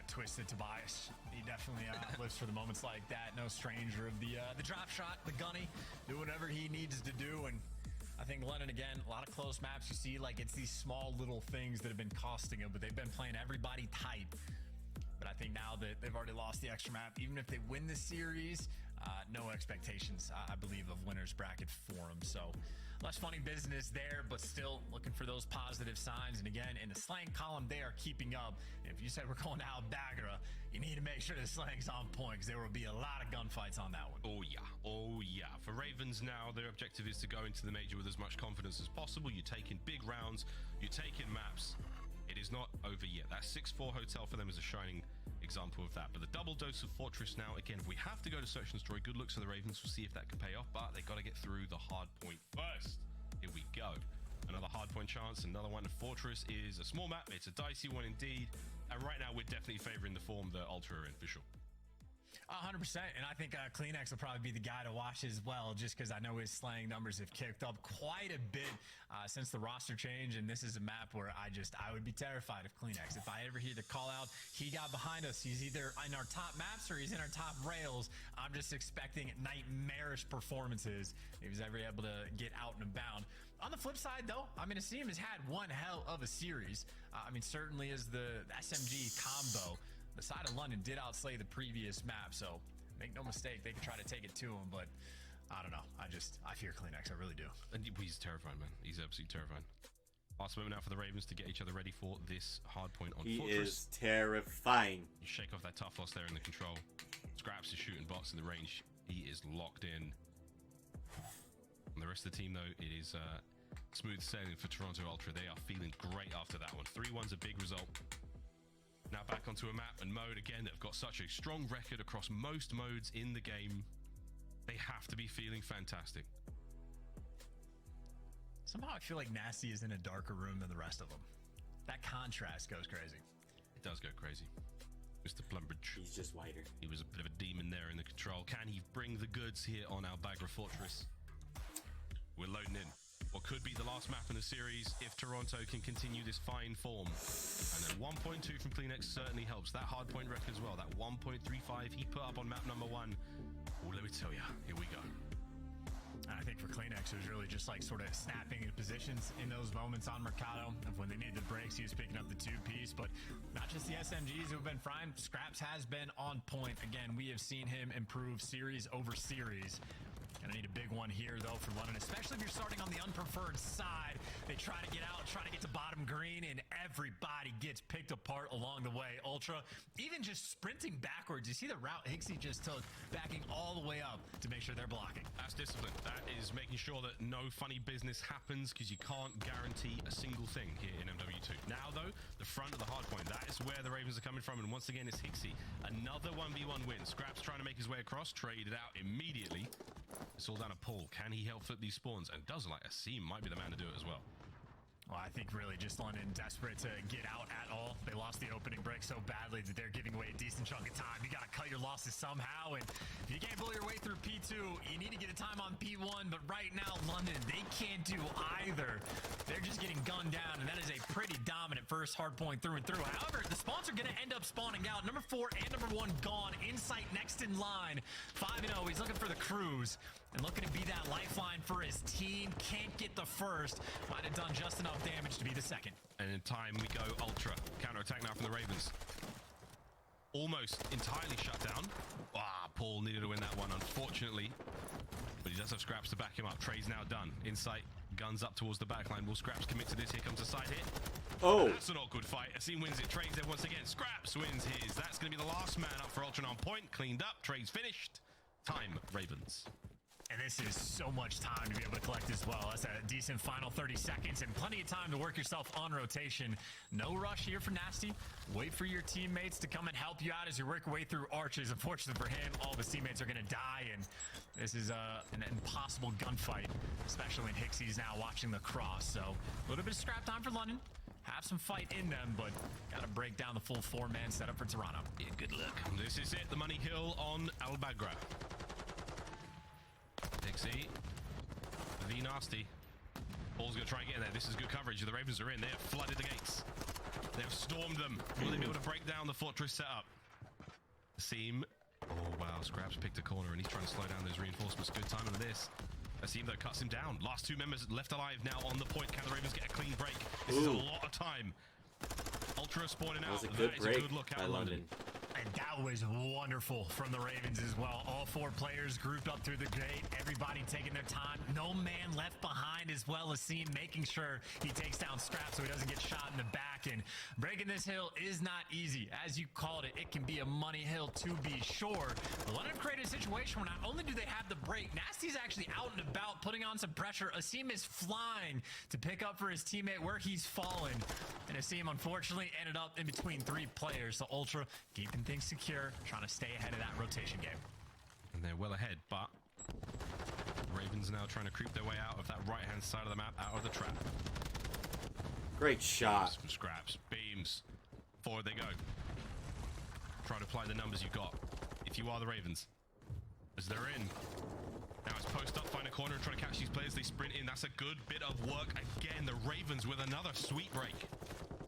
Twisted Tobias. He definitely lives for the moments like that. No stranger of the drop shot, the gunny, do whatever he needs to do. And I think London, again, a lot of close maps. You see, like, it's these small little things that have been costing him, but they've been playing everybody tight. But I think now that they've already lost the extra map, even if they win the series, no expectations, I believe, of winner's bracket for them. So less funny business there, but still looking for those positive signs. And again, in the slang column, they are keeping up. If you said we're going to Al-Bagra, you need to make sure the slang's on point, because there will be a lot of gunfights on that one. Oh yeah, oh yeah. For Ravens now, their objective is to go into the major with as much confidence as possible. You're taking big rounds, you're taking maps. It is not over yet. That 6-4 hotel for them is a shining example of that. But the double dose of Fortress now, again, if we have to go to Search and Destroy, good looks for the Ravens. We'll see if that can pay off, but they got to get through the hard point first. Here we go. Another hard point chance, another one. Fortress is a small map. It's a dicey one indeed. And right now, we're definitely favoring the form that Ultra are in, for sure. 100%, and I think Kleenex will probably be the guy to watch as well, just because I know his slaying numbers have kicked up quite a bit since the roster change, and this is a map where I would be terrified of Kleenex. If I ever hear the call out, he got behind us, he's either in our top maps or he's in our top rails, I'm just expecting nightmarish performances if he's ever able to get out and about. On the flip side, though, I mean, Asim has had one hell of a series. I mean, certainly is the SMG combo. The side of London did outslay the previous map, so make no mistake, they could try to take it to him, but I don't know. I fear Kleenex, I really do. And he's terrifying, man. He's absolutely terrifying. Last moment now for the Ravens to get each other ready for this hard point on Fortress. He is terrifying. You shake off that tough loss there in the control. Scraps is shooting bots in the range. He is locked in. And the rest of the team, though, it is smooth sailing for Toronto Ultra. They are feeling great after that one. 3-1's a big result. Now back onto a map and mode again. They've got such a strong record across most modes in the game. They have to be feeling fantastic. Somehow I feel like Nasty is in a darker room than the rest of them. That contrast goes crazy. It does go crazy. Mr. Plumbridge. He's just whiter. He was a bit of a demon there in the control. Can he bring the goods here on Al-Bagra Fortress? We're loading in. What could be the last map in the series if Toronto can continue this fine form. And then 1.2 from Kleenex certainly helps. That hard point record as well. That 1.35 he put up on map number 1. Oh, let me tell you, here we go. I think for Kleenex, it was really just like sort of snapping in positions in those moments on Mercado of when they needed the breaks. He was picking up the 2-piece, but not just the SMGs who've been frying. Scraps has been on point. Again, we have seen him improve series over series. Gonna need a big one here, though, for London, especially if you're starting on the unpreferred side. They try to get out, try to get to bottom green, and everybody gets picked apart along the way. Ultra, even just sprinting backwards. You see the route Hixie just took, backing all the way up to make sure they're blocking. That's discipline. That is making sure that no funny business happens, because you can't guarantee a single thing here in MW2. Now, though, the front of the hard point, that is where the Ravens are coming from, and once again, it's Hixie. Another 1v1 win. Scraps trying to make his way across, traded out immediately. It's all down to Paul. Can he help flip these spawns? And does like Asim might be the man to do it as well. Well, I think really just London desperate to get out at all. They lost the opening break so badly that they're giving away a decent chunk of time. You got to cut your losses somehow, and if you can't pull your way through P2, you need to get a time on P1, but right now, London, they can't do either. They're just getting gunned down, and that is a pretty dominant first hard point through and through. However, the spawns are going to end up spawning out. Number 4 and number 1 gone. Insight next in line. 5-0. He's looking for the cruise and looking to be that lifeline for his team. Can't get the first. Might have done just enough damage to be the second. And in time we go Ultra. Counter-attack now from the Ravens. Almost entirely shut down. Paul needed to win that one, unfortunately. But he does have Scraps to back him up. Trade's now done. Insight, guns up towards the backline. Will Scraps commit to this? Here comes a side hit. Oh! That's an awkward fight. Asim wins it. Trades there once again. Scraps wins his. That's going to be the last man up for Ultra on point. Cleaned up. Trades finished. Time, Ravens. And this is so much time to be able to collect as well. That's a decent final 30 seconds and plenty of time to work yourself on rotation. No rush here for Nasty. Wait for your teammates to come and help you out as you work your way through arches. Unfortunately for him, all of his teammates are going to die, and this is an impossible gunfight, especially when Hixie's now watching the cross. So a little bit of scrap time for London. Have some fight in them, but got to break down the full 4-man setup for Toronto. Yeah, good luck. This is it. The money hill on Al Bagra. Dixie, the Nasty. Paul's going to try and get in there. This is good coverage. The Ravens are in. They have flooded the gates. They have stormed them. Will they be able to break down the fortress setup? Asim. Oh, wow. Scraps picked a corner, and he's trying to slow down those reinforcements. Good timing of this. Asim, though, cuts him down. Last 2 members left alive now on the point. Can the Ravens get a clean break? This is a lot of time. Ultra spawning out. That was a good break good look by out London. And that was wonderful from the Ravens as well. All 4 players grouped up through the gate. Everybody taking their time. No man left behind as well as Seam making sure he takes down Scrap so he doesn't get shot in the back. And breaking this hill is not easy. As you called it, it can be a money hill to be sure. But London created a situation where not only do they have the break, Nasty's actually out and about putting on some pressure. Asim is flying to pick up for his teammate where he's fallen. And Asim unfortunately ended up in between 3 players. So Ultra keeping things secure, trying to stay ahead of that rotation game. And they're well ahead, but Ravens now trying to creep their way out of that right-hand side of the map, out of the trap. Great shot. Some Scraps, beams. Forward they go. Try to apply the numbers you got. If you are the Ravens. As they're in. Now it's post up, find a corner, and try to catch these players. They sprint in. That's a good bit of work. Again, the Ravens with another sweet break.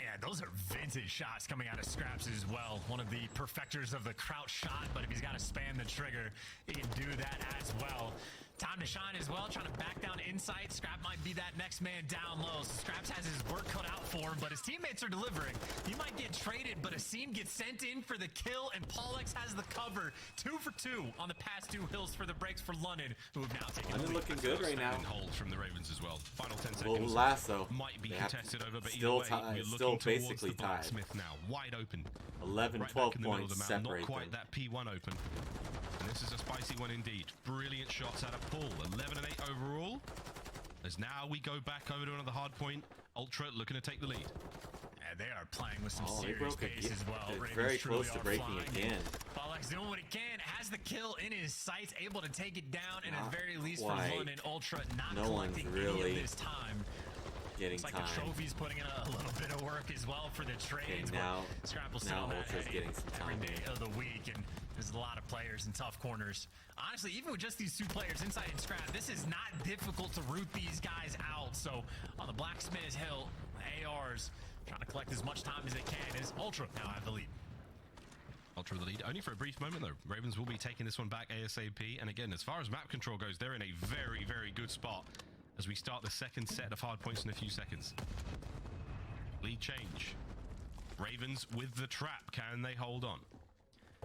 Yeah, those are vintage shots coming out of Scraps as well. One of the perfecters of the crouch shot, but if he's got to spam the trigger, he can do that as well. Time to shine as well, trying to back down Insight. Scrap might be that next man down low. So Scraps has his work cut out for him, but his teammates are delivering. He might get traded, but Asim gets sent in for the kill, and Paulex has the cover. 2 for 2 on the past 2 hills for the breaks for London, who have now taken the London lead. looking good right now. Hold from the Ravens as well. Final 10 Well, seconds. Lasso Might be they have contested over, but still either way, tied, you're still looking towards basically the tied. blacksmith now, wide open. 11, Right 12 back in the middle of points the map, not separate quite them. that P1 open. And this is a spicy one indeed. Brilliant shots out of Paul. 11 and 8 overall. As now we go back over to another hard point. Ultra looking to take the lead. Yeah, they are playing with some Oh, they serious broke pace again. as well. They're Ravens very truly close to are breaking flying. again. Paulex doing what he can, has the kill in his sights, able to take it down, and at Not the very least quite. for London Ultra, not No one's collecting really any of this time. Getting It's like time. the trophy's putting in a little bit of work as well for the trades. Okay, now, but Scrap will now sell that Ultra's getting some every time day here. of the week, and there's a lot of players in tough corners. Honestly, even with just these 2 players inside and Scrap, this is not difficult to root these guys out. So on the Blacksmith's Hill, ARs trying to collect as much time as they can as Ultra now have the lead. Ultra with the lead, only for a brief moment though. Ravens will be taking this one back ASAP. And again, as far as map control goes, they're in a very, very good spot as we start the second set of hard points in a few seconds. Lead change. Ravens with the trap. Can they hold on?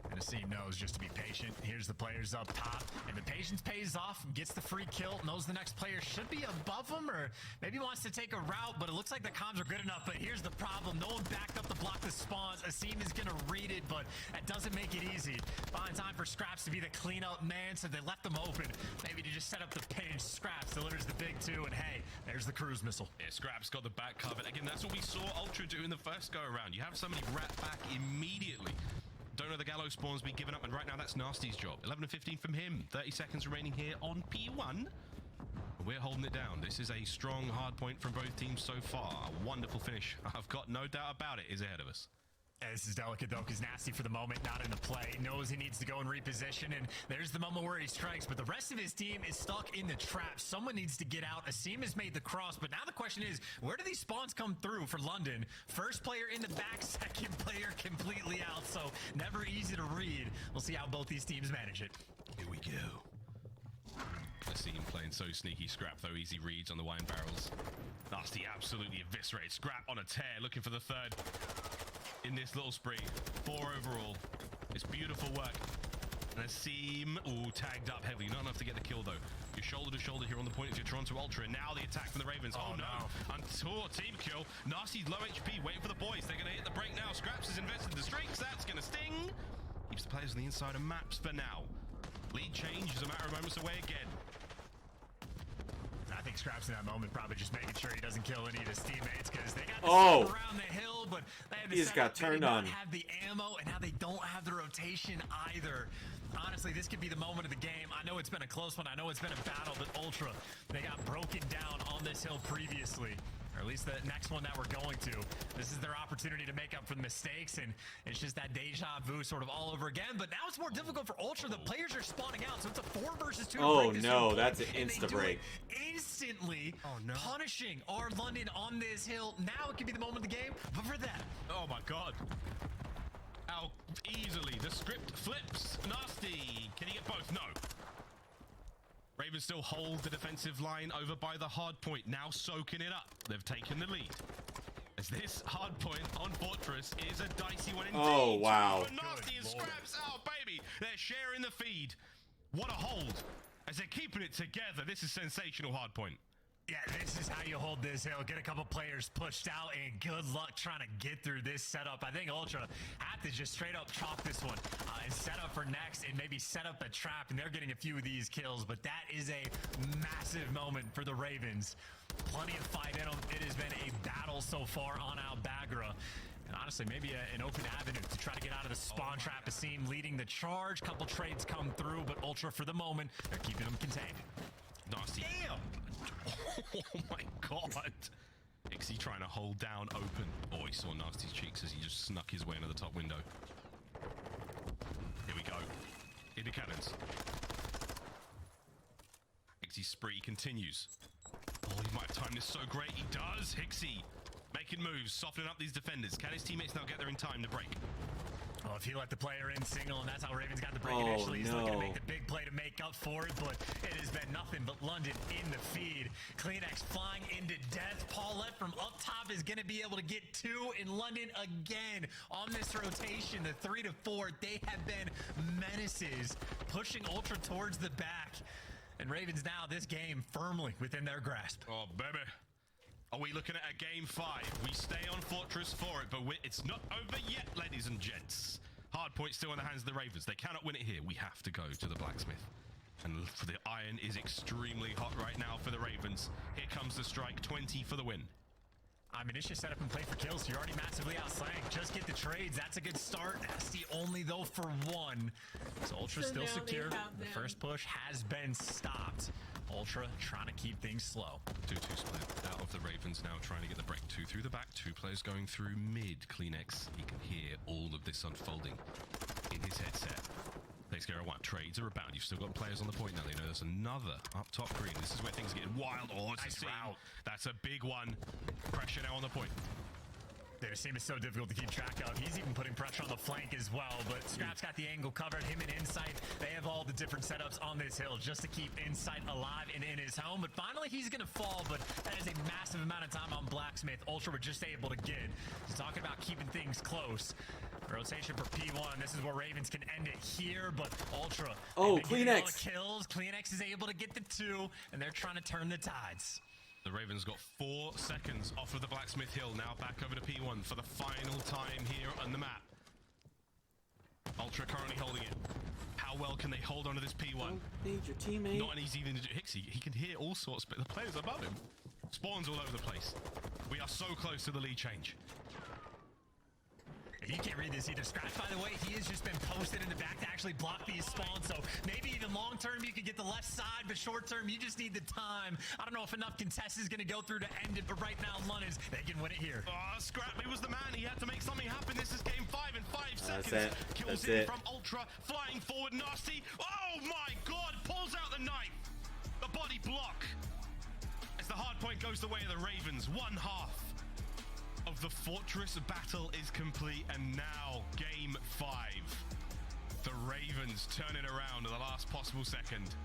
And Asim knows just to be patient. Here's the players up top, and the patience pays off. Gets the free kill, knows the next player should be above him, or maybe wants to take a route, but it looks like the comms are good enough. But here's the problem. No one backed up to block the spawns. Asim is going to read it, but that doesn't make it easy. Find time for Scraps to be the cleanup man, so they left them open. Maybe to just set up the pinch. Scraps delivers the big two, and hey, there's the cruise missile. Yeah, Scraps got the back covered. Again, that's what we saw Ultra do in the first go-around. You have somebody wrap back immediately. Don't know the Gallo spawns be given up, and right now that's Nasty's job. 11 to 15 from him. 30 seconds remaining here on P1. We're holding it down. This is a strong hard point from both teams so far. A wonderful finish. I've got no doubt about it is ahead of us. This is delicate though, because Nasty for the moment not in the play. Knows he needs to go and reposition, and there's the moment where he strikes, but the rest of his team is stuck in the trap. Someone needs to get out. Asim has made the cross, but now the question is, where do these spawns come through for London? First player in the back, second player completely out, so never easy to read. We'll see how both these teams manage it. Here we go. Asim playing so sneaky. Scrap though, easy reads on the wine barrels. Nasty absolutely eviscerated. Scrap on a tear, looking for the third in this little spree. 4 overall. It's beautiful work. And Asim, ooh, tagged up heavily. Not enough to get the kill though. You're shoulder to shoulder here on the point of your Toronto Ultra. And now the attack from the Ravens. Oh no. Untour team kill. Nasty's low HP, waiting for the boys. They're going to hit the break now. Scraps is invested in the streaks. That's going to sting. Keeps the players on the inside of maps for now. Lead change is a matter of moments away again. I think Scraps in that moment probably just making sure he doesn't kill any of his teammates, because they got the Oh. around the hill, but they had He just got turned on. Have the ammo, and now they don't have the rotation either. Honestly, this could be the moment of the game. I know it's been a close one. I know it's been a battle, but Ultra, they got broken down on this hill previously. Or at least the next one that we're going to. This is their opportunity to make up for the mistakes, and it's just that deja vu sort of all over again. But now it's more difficult for Ultra. The players are spawning out, so it's a 4 versus 2. Oh no, that's an insta break. Instantly punishing our London on this hill. Now it could be the moment of the game, but for that. Oh my god. How easily the script flips. Nasty. Can he get both? No. Ravens still hold the defensive line over by the hard point, now soaking it up. They've taken the lead. As this hard point on Fortress is a dicey one indeed. Oh, wow. But Nasty and Scraps out, baby. They're sharing the feed. What a hold. As they're keeping it together, this is sensational hard point. Yeah, this is how you hold this hill. Get a couple players pushed out, and good luck trying to get through this setup. I think Ultra have to just straight up chalk this one and set up for next, and maybe set up a trap, and they're getting a few of these kills. But that is a massive moment for the Ravens. Plenty of fight in them. It has been a battle so far on Albagra. And honestly, maybe an open avenue to try to get out of the spawn trap. Asim leading the charge. Couple trades come through, but Ultra, for the moment, they're keeping them contained. Nasty. Damn! Oh my god. Ixie trying to hold down open. Oh, he saw Nasty's cheeks as he just snuck his way into the top window. Here we go. Into cannons. Ixie's spree continues. Oh, he might have timed this so great. He does. Hixie making moves, softening up these defenders. Can his teammates now get there in time to break? Well, if he let the player in single, and that's how Ravens got the break initially, he's looking to make the big play to make up for it, but it has been nothing but London in the feed. Kleenex flying into death. Paulette from up top is going to be able to get 2 in London again on this rotation. The 3 to 4, they have been menaces, pushing Ultra towards the back. And Ravens now, this game firmly within their grasp. Oh, baby. Are we looking at a game 5? We stay on Fortress for it, but it's not over yet, ladies and gents. Hard point still in the hands of the Ravens. They cannot win it here. We have to go to the blacksmith. And the iron is extremely hot right now for the Ravens. Here comes the strike. 20 for the win. I mean, it's just set up and play for kills. You're already massively outflanked. Just get the trades. That's a good start. That's the only, though, for 1. So Ultra So still now secure. they have The them. first push has been stopped. Ultra trying to keep things slow. 2-2 split out of the Ravens now trying to get the break. 2 through the back. 2 players going through mid. Kleenex, he can hear all of this unfolding in his headset. Takes care of what? Trades are about. You've still got players on the point now. They know there's another up top green. This is where things are getting wild. Oh, it's Nice a seam. route. That's a big one. Pressure now on the point. The seam is so difficult to keep track of. He's even putting pressure on the flank as well, but Scrap's got the angle covered. Him and Insight, they have all the different setups on this hill just to keep Insight alive and in his home. But finally, he's going to fall, but that is a massive amount of time on Blacksmith. Ultra were just able to get. He's talking about keeping things close. Rotation for P1. This is where Ravens can end it here, but Ultra. Oh, they've been getting all the Kleenex. kills. Kleenex is able to get the 2, and they're trying to turn the tides. The Ravens got 4 seconds off of the Blacksmith Hill. Now back over to P1 for the final time here on the map. Ultra currently holding it. How well can they hold on to this P1? Don't need your teammate. Not an easy thing to do. Hixie, he can hear all sorts, but the players above him. Spawns all over the place. We are so close to the lead change. If you can't read this either, Scratch, by the way, he has just been posted in the back to actually block these spawns. So maybe even long term you could get the left side, but short term you just need the time. I don't know if enough contest is going to go through to end it, but right now London's, they can win it here. Scrappy was the man. He had to make something happen. This is game 5 in 5 seconds. it. Kills That's in it. from Ultra, flying forward, nasty. Oh my god, pulls out the knife. The body block. As the hard point goes the way of the Ravens, 1/2 of the Fortress battle is complete, and now game 5. The Ravens turn it around at the last possible second.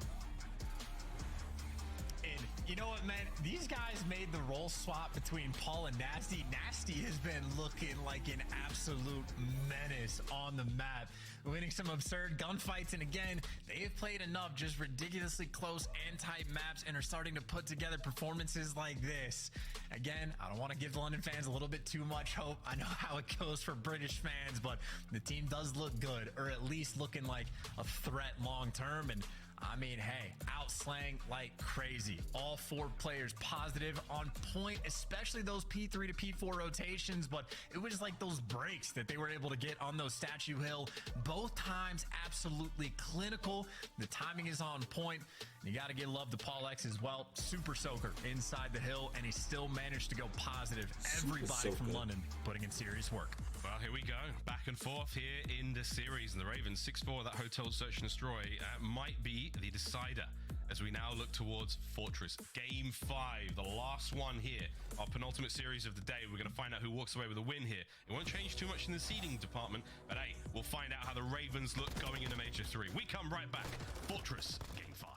And you know what, man? These guys made the role swap between Paul and Nasty. Nasty has been looking like an absolute menace on the map, winning some absurd gunfights. And again, they have played enough just ridiculously close and tight maps and are starting to put together performances like this. Again, I don't want to give London fans a little bit too much hope. I know how it goes for British fans, but the team does look good, or at least looking like a threat long term. And I mean, hey, outslang like crazy. All 4 players positive, on point, especially those P3 to P4 rotations, but it was like those breaks that they were able to get on those Statue Hill. Both times absolutely clinical. The timing is on point. You got to give love to Paul X as well. Super soaker inside the hill, and he still managed to go positive. Everybody from London putting in serious work. Well, here we go. Back and forth here in the series. And the Ravens 6-4, that hotel search and destroy might be the decider as we now look towards Fortress. Game 5, the last one here. Our penultimate series of the day. We're going to find out who walks away with a win here. It won't change too much in the seeding department, but hey, we'll find out how the Ravens look going into Major 3. We come right back. Fortress, Game 5.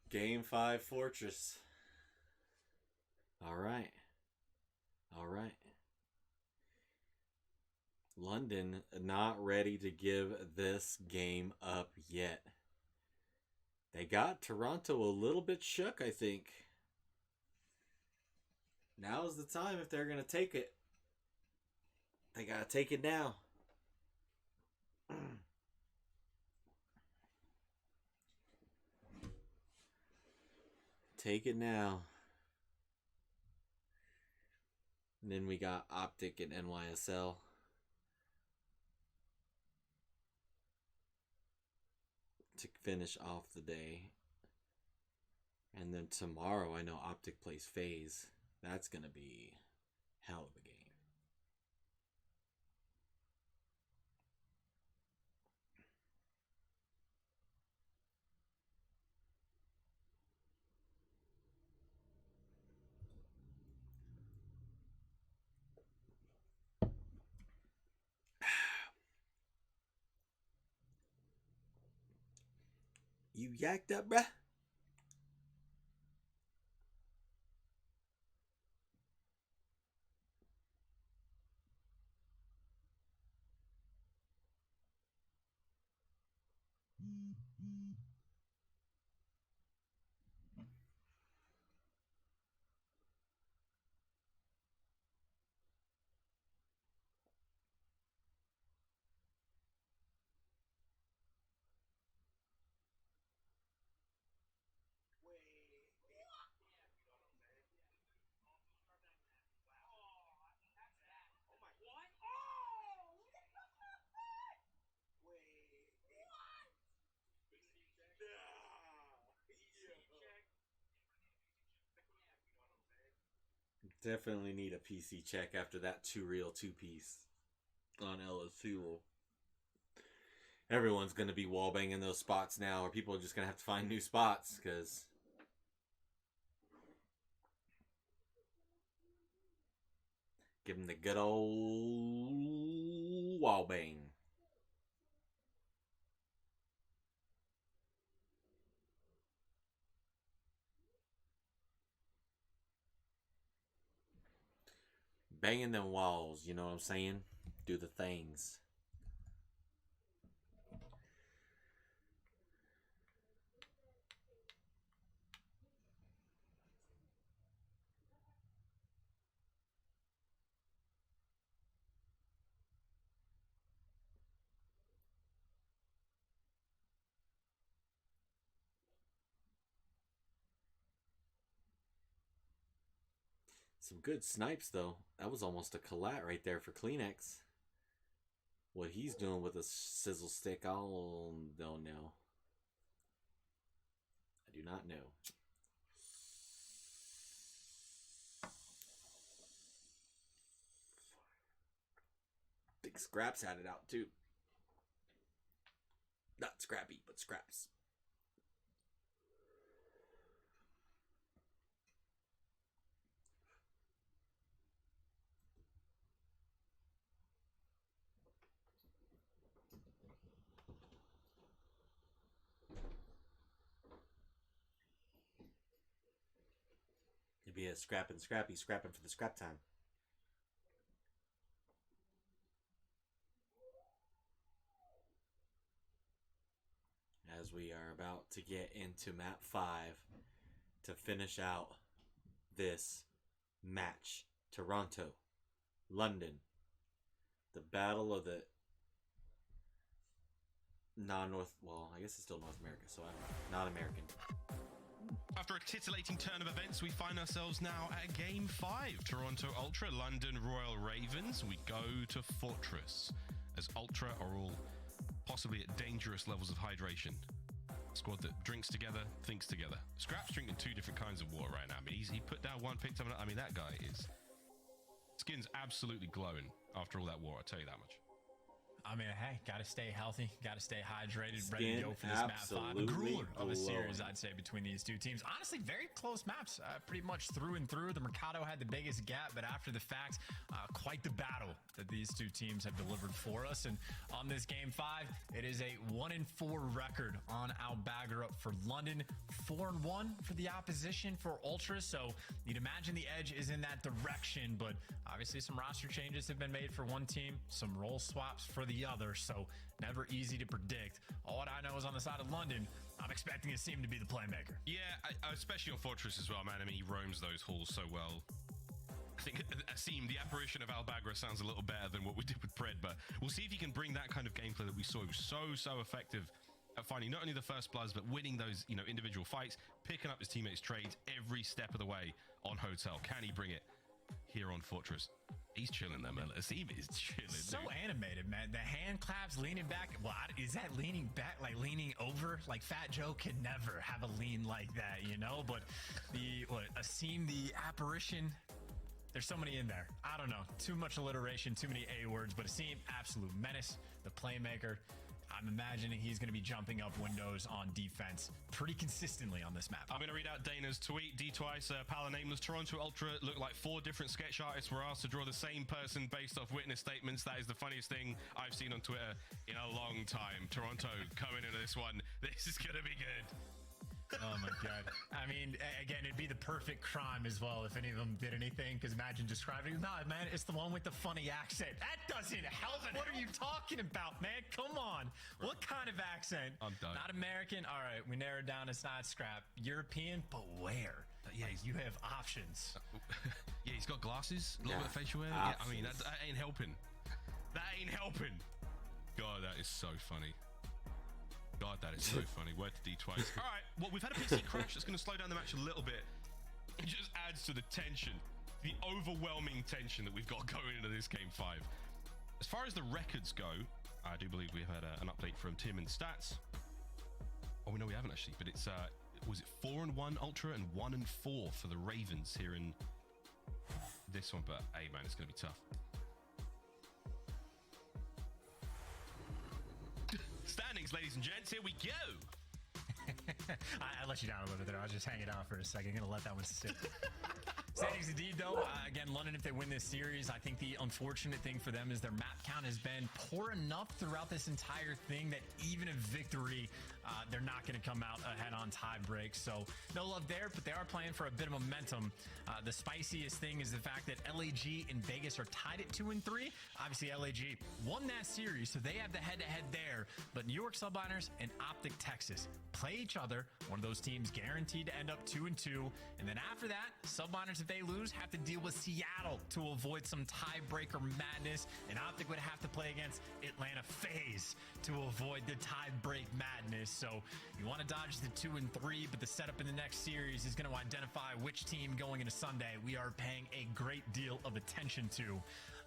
Game 5 Fortress. All right. All right. London not ready to give this game up yet. They got Toronto a little bit shook, I think. Now's the time if they're going to take it. They got to take it now. Take it now. And then we got Optic and NYSL. To finish off the day. And then tomorrow, I know Optic plays FaZe. That's going to be hell of a game. You yacked up, bruh? Definitely need a PC check after that 2-reel 2-piece on LS2. Everyone's going to be wallbanging those spots now, or people are just going to have to find new spots, because give them the good old wallbang. Banging them walls, you know what I'm saying? do the things. Some good snipes, though. That was almost a collat right there for Kleenex. What he's doing with a sizzle stick, I don't know. I do not know. I think Scraps had it out, too. Not Scrappy, but Scraps. It'd be a scrapping scrappy, scrapping for the scrap time. As we are about to get into map 5 to finish out this match. Toronto, London, the battle of the non-North, well, I guess it's still North America, so I'm not American. After a titillating turn of events, we find ourselves now at Game 5. Toronto Ultra, London Royal Ravens. We go to Fortress, as Ultra are all possibly at dangerous levels of hydration. Squad that drinks together, thinks together. Scrap's drinking 2 different kinds of water right now. I mean, he put down one, picked up another. I mean, that guy is... Skin's absolutely glowing after all that water, I'll tell you that much. I mean, hey, gotta stay healthy, gotta stay hydrated, Skin ready to go for this map 5. A absolutely grueler of a series, glowing. I'd say, between these two teams. Honestly, very close maps, pretty much through and through. The Mercado had the biggest gap, but after the fact, quite the battle that these two teams have delivered for us. And on this Game 5, it is a 1-4 record on Albagger up for London, 4-1 for the opposition for Ultra. So you'd imagine the edge is in that direction, but obviously some roster changes have been made for one team, some role swaps for the other, so never easy to predict. All what I know is on the side of London, I'm expecting Asim to be the playmaker. Yeah, especially on Fortress as well, man. I mean, he roams those halls so well. I think Asim, the apparition of Albagra, sounds a little better than what we did with Pred, but we'll see if he can bring that kind of gameplay that we saw. He was so effective at finding not only the first bloods, but winning those, individual fights, picking up his teammates' trades every step of the way on Hotel. Can he bring it here on Fortress? He's chilling there, man. Asim is chilling. So dude. animated, man. The hand claps, leaning back. Well, is that leaning back, like leaning over? Like Fat Joe can never have a lean like that, But Asim, the apparition. There's so many in there. I don't know. Too much alliteration, too many A words. But Asim, absolute menace. The playmaker. I'm imagining he's going to be jumping up windows on defense pretty consistently on this map. I'm going to read out Dana's tweet. D twice, Pala nameless. Toronto Ultra looked like 4 different sketch artists were asked to draw the same person based off witness statements. That is the funniest thing I've seen on Twitter in a long time. Toronto coming into this one. This is going to be good. Oh my god. I mean, again, it'd be the perfect crime as well if any of them did anything, because imagine describing, nah, man, it's the one with the funny accent. That doesn't help. What are you talking about, man? Come on. Right. What kind of accent? I'm done. Not American. All right, we narrowed down. It's not Scrap. European, but where? Yeah, you have options. Yeah, he's got glasses, a little bit of facial hair. Yeah, I mean, that ain't helping. That ain't helping. God, that is so funny. God, that is so funny. Word to D twice. All right, well, we've had a PC crash that's going to slow down the match a little bit. It just adds to the tension, the overwhelming tension that we've got going into this Game 5. As far as the records go, I do believe we've had an update from Tim and Stats. Oh, no, we haven't actually, but it's, was it 4-1 Ultra and 1-4 for the Ravens here in this one? But, hey, man, it's going to be tough. Standings, ladies and gents, here we go. I let you down a little bit there. I was just hanging out for a second. I'm going to let that one sit. Standings indeed, though. Again, London, if they win this series, I think the unfortunate thing for them is their map count has been poor enough throughout this entire thing that even a victory, they're not going to come out ahead on tie break. So no love there, but they are playing for a bit of momentum. The spiciest thing is the fact that LAG and Vegas are tied at 2 and 3. Obviously, LAG won that series, so they have the head-to-head there. But New York Subliners and Optic Texas play each other. One of those teams guaranteed to end up 2 and 2. And then after that, Subliners, if they lose, have to deal with Seattle to avoid some tiebreaker madness. And Optic would have to play against Atlanta FaZe to avoid the tiebreak madness. So you want to dodge the 2 and 3, but the setup in the next series is going to identify which team going into Sunday we are paying a great deal of attention to.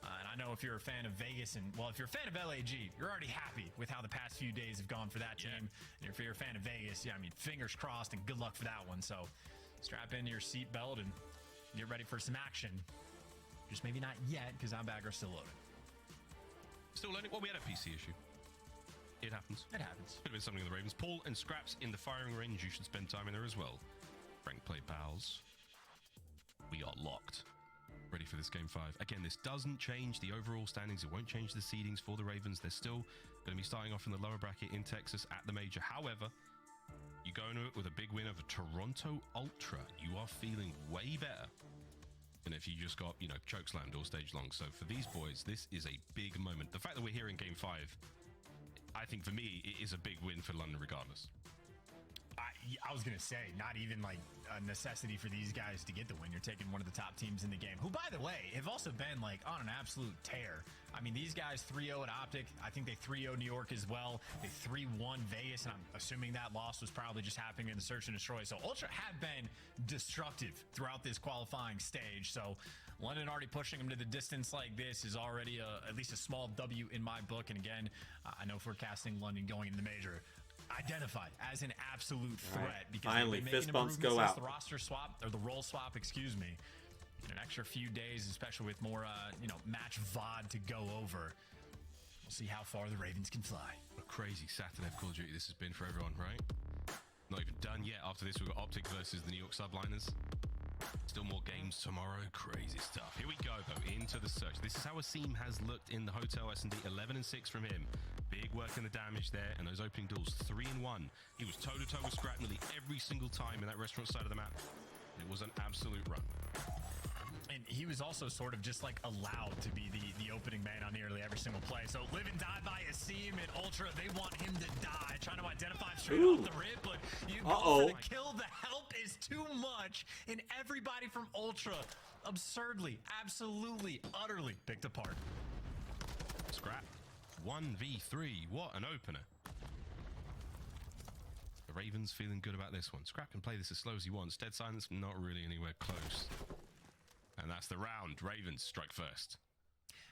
And I know if you're a fan of Vegas and, well, if you're a fan of LAG, you're already happy with how the past few days have gone for that team. And if you're a fan of Vegas, yeah, I mean, fingers crossed and good luck for that one. So strap in your seatbelt and get ready for some action. Just maybe not yet, because our bag are still loaded. Still learning. Well, we had a PC issue. It happens. It happens. Could have been something in the Ravens. Paul and Scraps in the firing range. You should spend time in there as well. Frank play pals. We are locked. Ready for this game 5. Again, this doesn't change the overall standings. It won't change the seedings for the Ravens. They're still going to be starting off in the lower bracket in Texas at the major. However, you go into it with a big win over Toronto Ultra. You are feeling way better than if you just got, you know, chokeslammed all stage long. So for these boys, this is a big moment. The fact that we're here in game 5, I think for me, it is a big win for London regardless. I was going to say, not even like a necessity for these guys to get the win. You're taking one of the top teams in the game, who, by the way, have also been like on an absolute tear. I mean, these guys 3-0 at Optic. I think they 3-0 New York as well. They 3-1 Vegas, and I'm assuming that loss was probably just happening in the search and destroy. So Ultra have been destructive throughout this qualifying stage. So London already pushing them to the distance like this is already at least a small W in my book. And again, I know forecasting London going in the major identified as an absolute threat because finally fist bumps go out. The roster swap or the role swap, excuse me, in an extra few days, especially with more match VOD to go over. We'll see how far the Ravens can fly. What a crazy Saturday of Call of Duty this has been for everyone, right? Not even done yet. After this, we've got Optic versus the New York Subliners. Still more games tomorrow. Crazy stuff. Here we go, though, into the search. This is how Asim has looked in the Hotel S&D. 11 and 6 from him. Big work in the damage there, and those opening duels 3 and 1. He was toe-to-toe with Scrap nearly every single time in that restaurant side of the map. It was an absolute run. And he was also sort of just like allowed to be the opening man on nearly every single play. So live and die by Asim and Ultra, they want him to die. Trying to identify him straight off the rip, but you go for the kill. The help is too much, and everybody from Ultra absurdly, absolutely, utterly picked apart. Scrap 1v3. What an opener. The Ravens feeling good about this one. Scrap can play this as slow as he wants. Dead silence, not really anywhere close. And that's the round. Ravens strike first.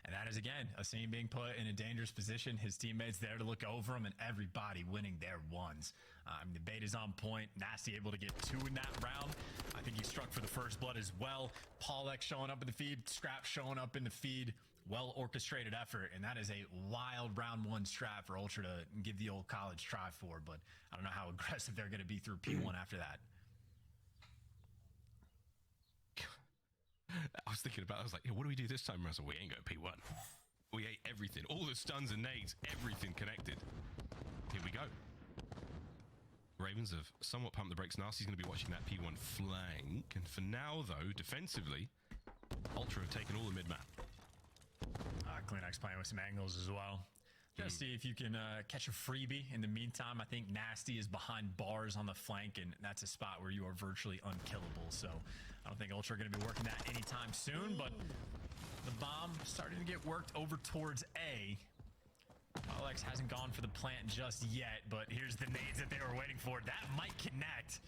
And that is, again, Asim being put in a dangerous position. His teammates there to look over him, and everybody winning their ones. I mean, the bait is on point. Nasty able to get 2 in that round. I think he struck for the first blood as well. Paul X showing up in the feed. Scrap showing up in the feed. Well-orchestrated effort, and that is a wild round 1 strat for Ultra to give the old college try for, but I don't know how aggressive they're going to be through P1 after that. I was thinking about it. I was like, yeah, what do we do this time? I was like, we ain't going P1. We ate everything. All the stuns and nades. Everything connected. Here we go. Ravens have somewhat pumped the brakes. Nasty's going to be watching that P1 flank. And for now, though, defensively, Ultra have taken all the mid-map. CleanX playing with some angles as well. Just see if you can catch a freebie. In the meantime, I think Nasty is behind bars on the flank, and that's a spot where you are virtually unkillable. So I don't think Ultra are going to be working that anytime soon, but the bomb starting to get worked over towards A. Alex hasn't gone for the plant just yet, but here's the nades that they were waiting for. That might connect.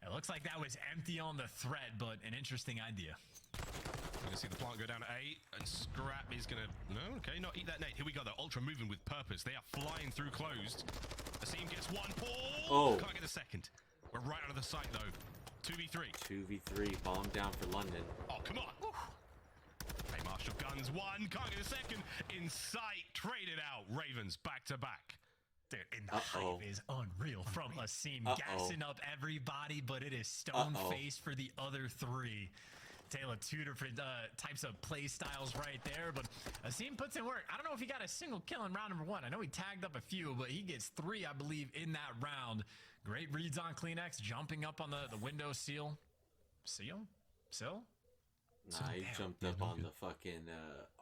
It looks like that was empty on the thread, but an interesting idea. We're going to see the plant go down to A, and Scrap is going to... No, okay, not eat that nade. Here we go, though. Ultra moving with purpose. They are flying through closed. Asim gets 1. Paul! Can't get a second. We're right out of the sight, though. 2v3. 2v3. Bomb down for London. Oh, come on. Hey, Marshall Guns 1. Can't get a second. In sight. Traded out. Ravens back to back. Dude, and the hype is unreal from Asim, gassing up everybody, but it is stone-faced for the other three. Tale of two different types of play styles right there, but Asim puts in work. I don't know if he got a single kill in round number 1. I know he tagged up a few, but he gets 3, I believe, in that round. Great reads on CleanX, jumping up on the window seal. Sill? Nah, he jumped up on the fucking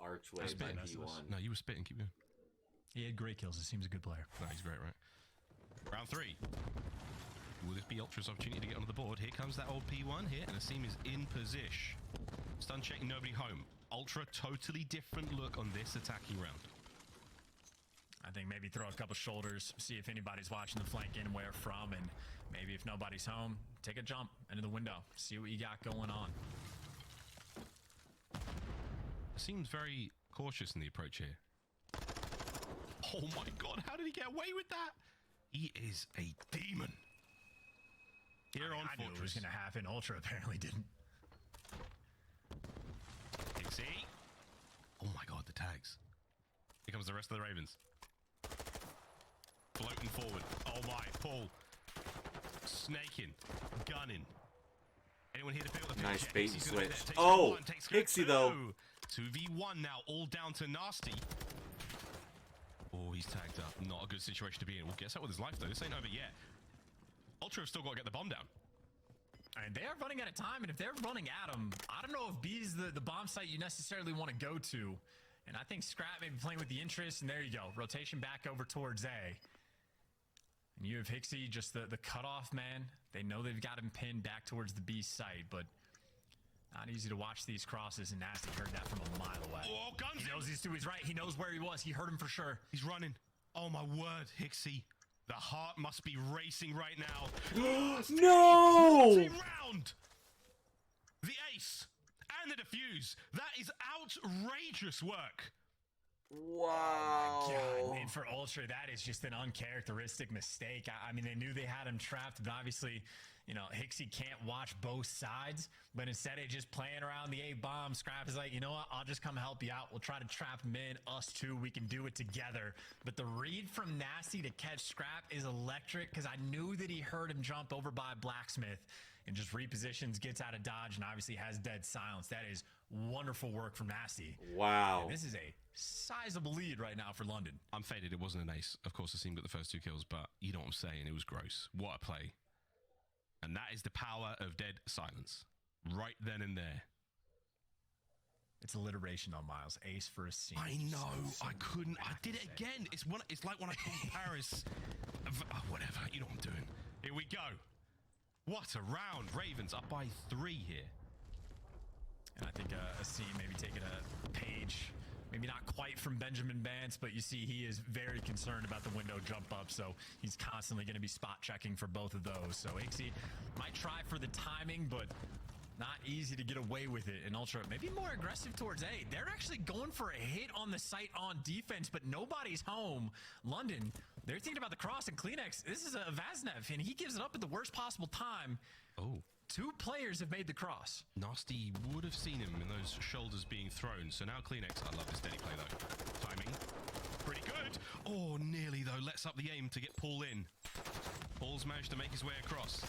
archway by Spitting. P1. No, you were spitting. Keep going. He had great kills. Asim's a good player. No, he's great, right? Round 3. Will this be Ultra's opportunity to get onto the board? Here comes that old P1 here, and Asim is in position. Stun check, nobody home. Ultra, totally different look on this attacking round. I think maybe throw a couple shoulders, see if anybody's watching the flank anywhere from, and maybe if nobody's home, take a jump into the window, see what you got going on. Seems very cautious in the approach here. Oh my god, how did he get away with that? He is a demon. Here on I knew it was Fortress. going to happen. Ultra apparently didn't. Dixie. Oh my god, the tags. Here comes the rest of the Ravens. Floating forward. Oh my, Paul. Snaking. Gunning. Anyone here to pick up the Nice pitch? bait and Hicksy's gonna switch. take Oh, one, takes Hicksy, two. though. 2v1 now, all down to Nasty. Oh, he's tagged up. Not a good situation to be in. Well, guess out with his life, though. This ain't over yet. Ultra have still got to get the bomb down. And they are running out of time, and if they're running at him, I don't know if B is the bomb site you necessarily want to go to. And I think Scrap may be playing with the interest, and there you go. Rotation back over towards A. And you have Hicksy, just the cutoff man. They know they've got him pinned back towards the B site, but not easy to watch these crosses, and Nasty heard that from a mile away. Oh, guns He knows these two. He's right. He knows where he was. He heard him for sure. He's running. Oh, my word, Hicksy. The heart must be racing right now. No! Round. The ace and the defuse. That is outrageous work. Wow. God, and for Ultra, that is just an uncharacteristic mistake. I mean, they knew they had him trapped, but obviously, you know, Hicksy can't watch both sides. But instead of just playing around the A-bomb, Scrap is like, you know what? I'll just come help you out. We'll try to trap him in. Us two, we can do it together. But the read from Nasty to catch Scrap is electric because I knew that he heard him jump over by Blacksmith and just repositions, gets out of dodge, and obviously has dead silence. That is wonderful work from Nasty. Wow. And this is a sizable lead right now for London. I'm faded. It wasn't an ace. Of course, the team got the first 2 kills, but you know what I'm saying. It was gross. What a play. And that is the power of dead silence. Right then and there. It's alliteration on Miles. Ace for a scene. I know. I couldn't. I did it again. It's like when I called Paris. Whatever. You know what I'm doing. Here we go. What a round. Ravens up by 3 here. And I think a scene maybe taking a page, maybe not quite from Benjamin Bance, but you see he is very concerned about the window jump up, so he's constantly going to be spot checking for both of those. So Ixie might try for the timing, but not easy to get away with it. And Ultra maybe more aggressive towards A. They're actually going for a hit on the site on defense, but nobody's home. London, they're thinking about the cross, and Kleenex, this is a Vaznev, and he gives it up at the worst possible time. Oh. 2 players have made the cross. Nasty would have seen him in those shoulders being thrown. So now Kleenex, I love this steady play though. Timing, pretty good. Oh, nearly though. Lets up the aim to get Paul in. Paul's managed to make his way across.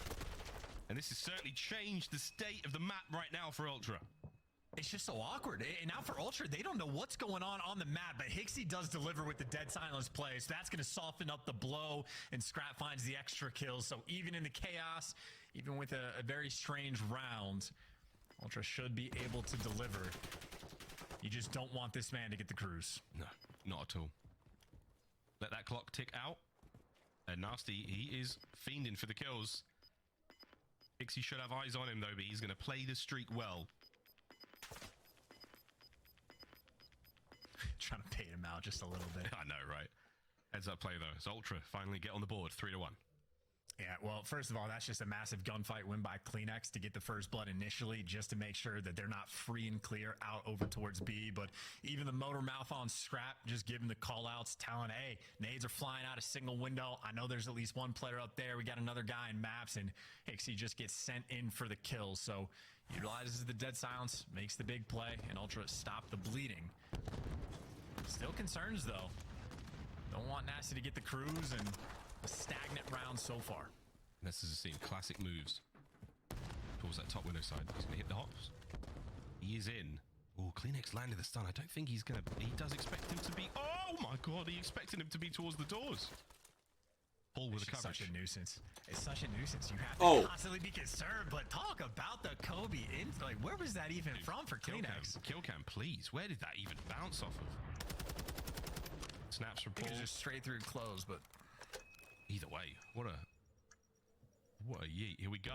And this has certainly changed the state of the map right now for Ultra. It's just so awkward. And now for Ultra, they don't know what's going on the map, but Hicksy does deliver with the dead silence play, so that's going to soften up the blow, and Scrap finds the extra kills. So even in the chaos, even with a very strange round, Ultra should be able to deliver. You just don't want this man to get the cruise. No, not at all. Let that clock tick out. And Nasty, he is fiending for the kills. Hicksy should have eyes on him though, but he's going to play the streak well. Trying to bait him out just a little bit. I know, right? Heads up play though. It's Ultra finally get on the board, 3-1. Yeah, well, first of all, that's just a massive gunfight win by Kleenex to get the first blood initially, just to make sure that they're not free and clear out over towards B. But even the motor mouth on Scrap, just giving the call-outs, telling, hey, nades are flying out a single window. I know there's at least one player up there. We got another guy in maps, and Hicksy just gets sent in for the kill. So utilizes the dead silence, makes the big play, and Ultra stop the bleeding. Still concerns, though. Don't want Nasty to get the cruise and a stagnant round so far. This is a scene. Classic moves. Towards that top window side. He's going to hit the hops. He is in. Oh, Kleenex landed the stun. I don't think he's going to... He does expect him to be... Oh, my God. He expected him to be towards the doors. Paul with It's the just coverage. such a nuisance. It's such a nuisance. You have to constantly be concerned. But talk about the Kobe in. Like, where was that even from for Kleenex? Kill cam, please. Where did that even bounce off of? Snaps from I think Paul. it was just straight through close, but Either way, what a yeet. Here we go.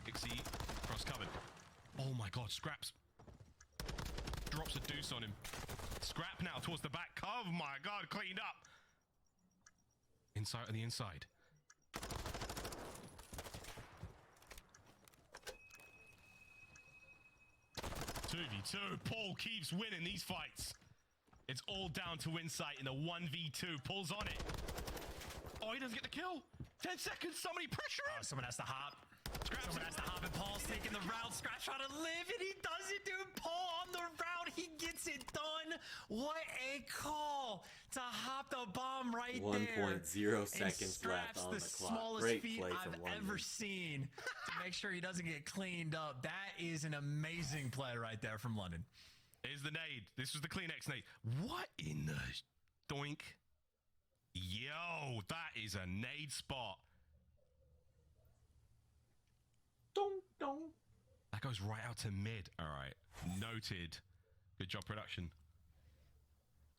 Ixie cross covered. Oh my God, Scraps drops a deuce on him. Scrap now towards the back. Oh my God, cleaned up. Inside on the inside. 2v2. Paul keeps winning these fights. It's all down to insight in a 1v2. Paul's on it. Oh, he doesn't get the kill. 10 seconds. Somebody pressure him. someone has to hop. Someone has to hop, and Paul's taking the route. Scratch trying to live, and he does it, dude. Paul on the route. He gets it done. What a call to hop the bomb right there. 1.0 seconds left on the clock. Smallest Great feat play I've from London. ever seen to make sure he doesn't get cleaned up. That is an amazing play right there from London. Here's the nade. This was the Kleenex nade. What in the doink? Yo, that is a nade spot. Dong, dong. That goes right out to mid. All right. Noted. Good job, production.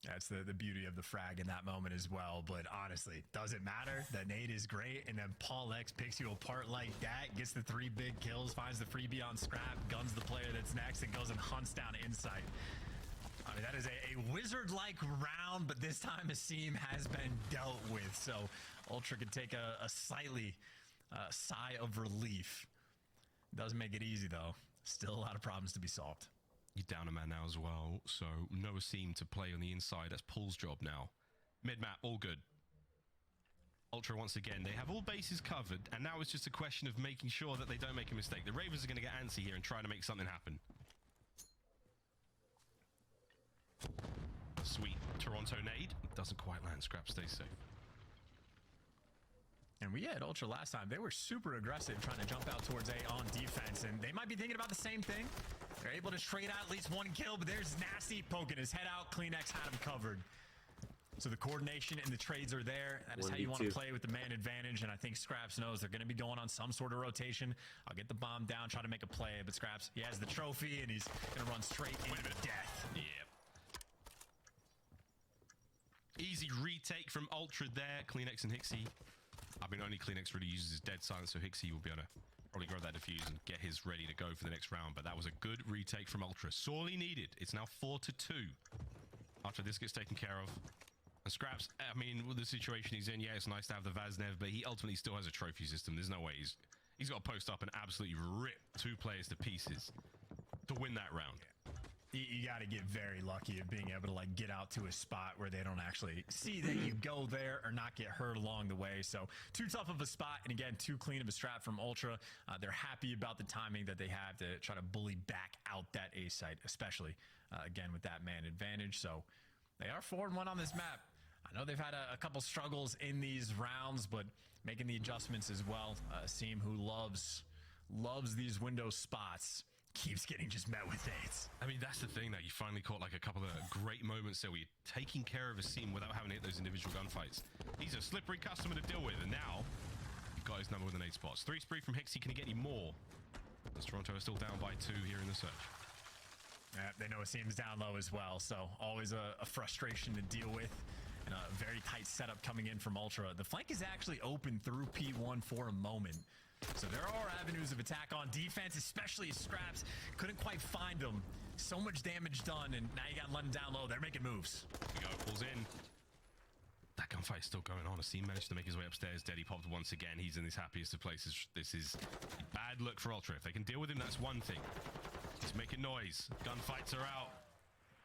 That's the beauty of the frag in that moment as well. But honestly, doesn't matter. The nade is great. And then Paul X picks you apart like that, gets the 3 big kills, finds the freebie on Scrap, guns the player that's next, and goes and hunts down Insight. I mean, that is a wizard-like round, but this time Asim has been dealt with. So Ultra could take a slightly sigh of relief. Doesn't make it easy, though. Still a lot of problems to be solved. You're down a man now as well, so no Asim to play on the inside. That's Paul's job now. Mid-map, all good. Ultra, once again, they have all bases covered, and now it's just a question of making sure that they don't make a mistake. The Ravens are going to get antsy here and try to make something happen. Sweet Toronto nade. Doesn't quite land. Scrap stays safe. And we had Ultra last time. They were super aggressive trying to jump out towards A on defense, and they might be thinking about the same thing. They're able to trade out at least 1 kill, but there's Nasty poking his head out. Kleenex had him covered. So the coordination and the trades are there. That is how you want to play with the man advantage, and I think Scraps knows they're going to be going on some sort of rotation. I'll get the bomb down, try to make a play, but Scraps, he has the trophy, and he's going to run straight into death. Yeah. Easy retake from Ultra there. Kleenex and Hixie. I mean, only Kleenex really uses his dead silence, so Hixie will be able to probably grab that defuse and get his ready to go for the next round. But that was a good retake from Ultra. Sorely needed. It's now 4-2 after this gets taken care of. And Scraps, I mean, with the situation he's in, yeah, it's nice to have the Vaznev, but he ultimately still has a trophy system. There's no way he's got to post up and absolutely rip 2 players to pieces to win that round. You got to get very lucky of being able to like get out to a spot where they don't actually see that you go there or not get hurt along the way. So too tough of a spot, and again, too clean of a strat from Ultra. They're happy about the timing that they have to try to bully back out that A site, especially again with that man advantage. So they are 4-1 on this map. I know they've had a couple struggles in these rounds, but making the adjustments as well. Asim, who loves these window spots, keeps getting just met with nades. I mean, that's the thing that you finally caught like a couple of great moments there where you're taking care of a scene without having to hit those individual gunfights. He's a slippery customer to deal with, and now you've got his number with an 8 spots. 3 spree from Hixie. Can he get any more? As Toronto is still down by 2 here in the search. Yeah, they know Asim's down low as well, so always a frustration to deal with. And a very tight setup coming in from Ultra. The flank is actually open through P1 for a moment. So there are avenues of attack on defense, especially as Scraps couldn't quite find them. So much damage done, and now you got London down low. They're making moves. Here we go, pulls in. That gunfight is still going on. Asim managed to make his way upstairs. Daddy popped once again. He's in his happiest of places. This is a bad look for Ultra. If they can deal with him, that's one thing. He's making noise. Gunfights are out.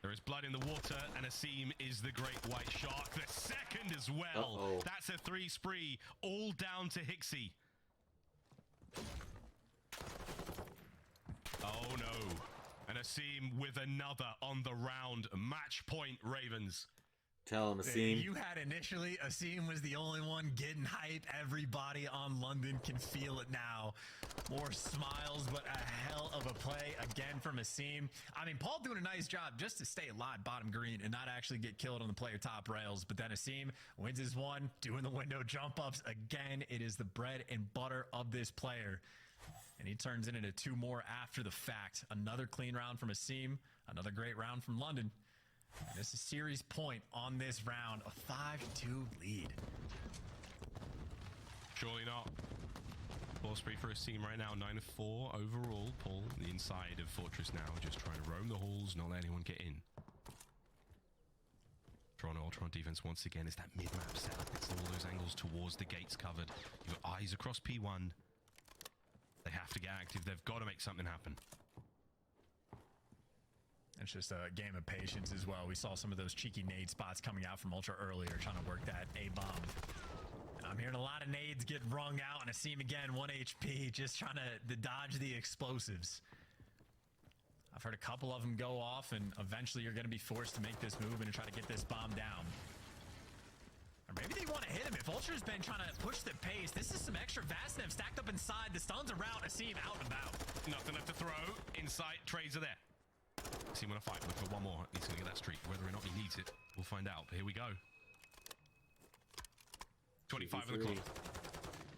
There is blood in the water, and Asim is the great white shark. The second as well. That's a 3 spree, all down to Hixie. Oh no. And Asim with another on the round. Match point, Ravens. Tell him, Asim. You had initially, Asim was the only one getting hype. Everybody on London can feel it now. More smiles, but a hell of a play again from Asim. I mean, Paul doing a nice job just to stay alive bottom green and not actually get killed on the player top rails. But then Asim wins his one, doing the window jump ups again. It is the bread and butter of this player. And he turns it into 2 more after the fact. Another clean round from Asim. Another great round from London. And this is series point on this round. A 5-2 lead. Surely not. Ball spree for a team right now. 9-4 overall. Paul, the inside of Fortress now, just trying to roam the halls, not let anyone get in. Toronto Ultra on defense once again. It's that mid-map setup. It's all those angles towards the gates covered. You've got eyes across P1. They have to get active. They've got to make something happen. It's just a game of patience as well. We saw some of those cheeky nade spots coming out from Ultra earlier, trying to work that A-bomb. And I'm hearing a lot of nades get wrung out, and Asim again, 1 HP, just trying to dodge the explosives. I've heard a couple of them go off, and eventually you're going to be forced to make this move and try to get this bomb down. Or maybe they want to hit him. If Ultra's been trying to push the pace, this is some extra Vastnev stacked up inside. The stuns around, Asim out and about. Nothing left to throw. Inside, trades are there. See him on a fight. Look for one more. He's going to get that streak. Whether or not he needs it, we'll find out. But here we go. 25 on the clock.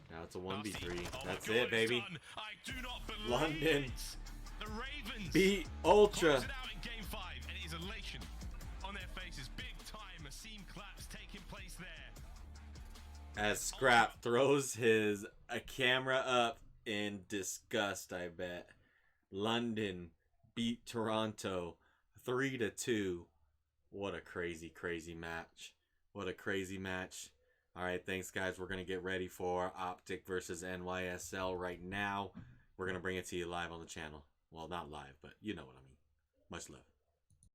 Now it's a 1v3. Oh That's God, it, baby. done. I do not believe London it. The Ravens beat Ultra. close it out in game 5, and it is elation on their faces. Big time Asim claps taking place there. As Scrap throws his camera up in disgust, I bet. London beat Toronto 3-2. What a crazy, crazy match. What a crazy match. All right, thanks, guys. We're going to get ready for Optic versus NYSL right now. We're going to bring it to you live on the channel. Well, not live, but you know what I mean. Much love.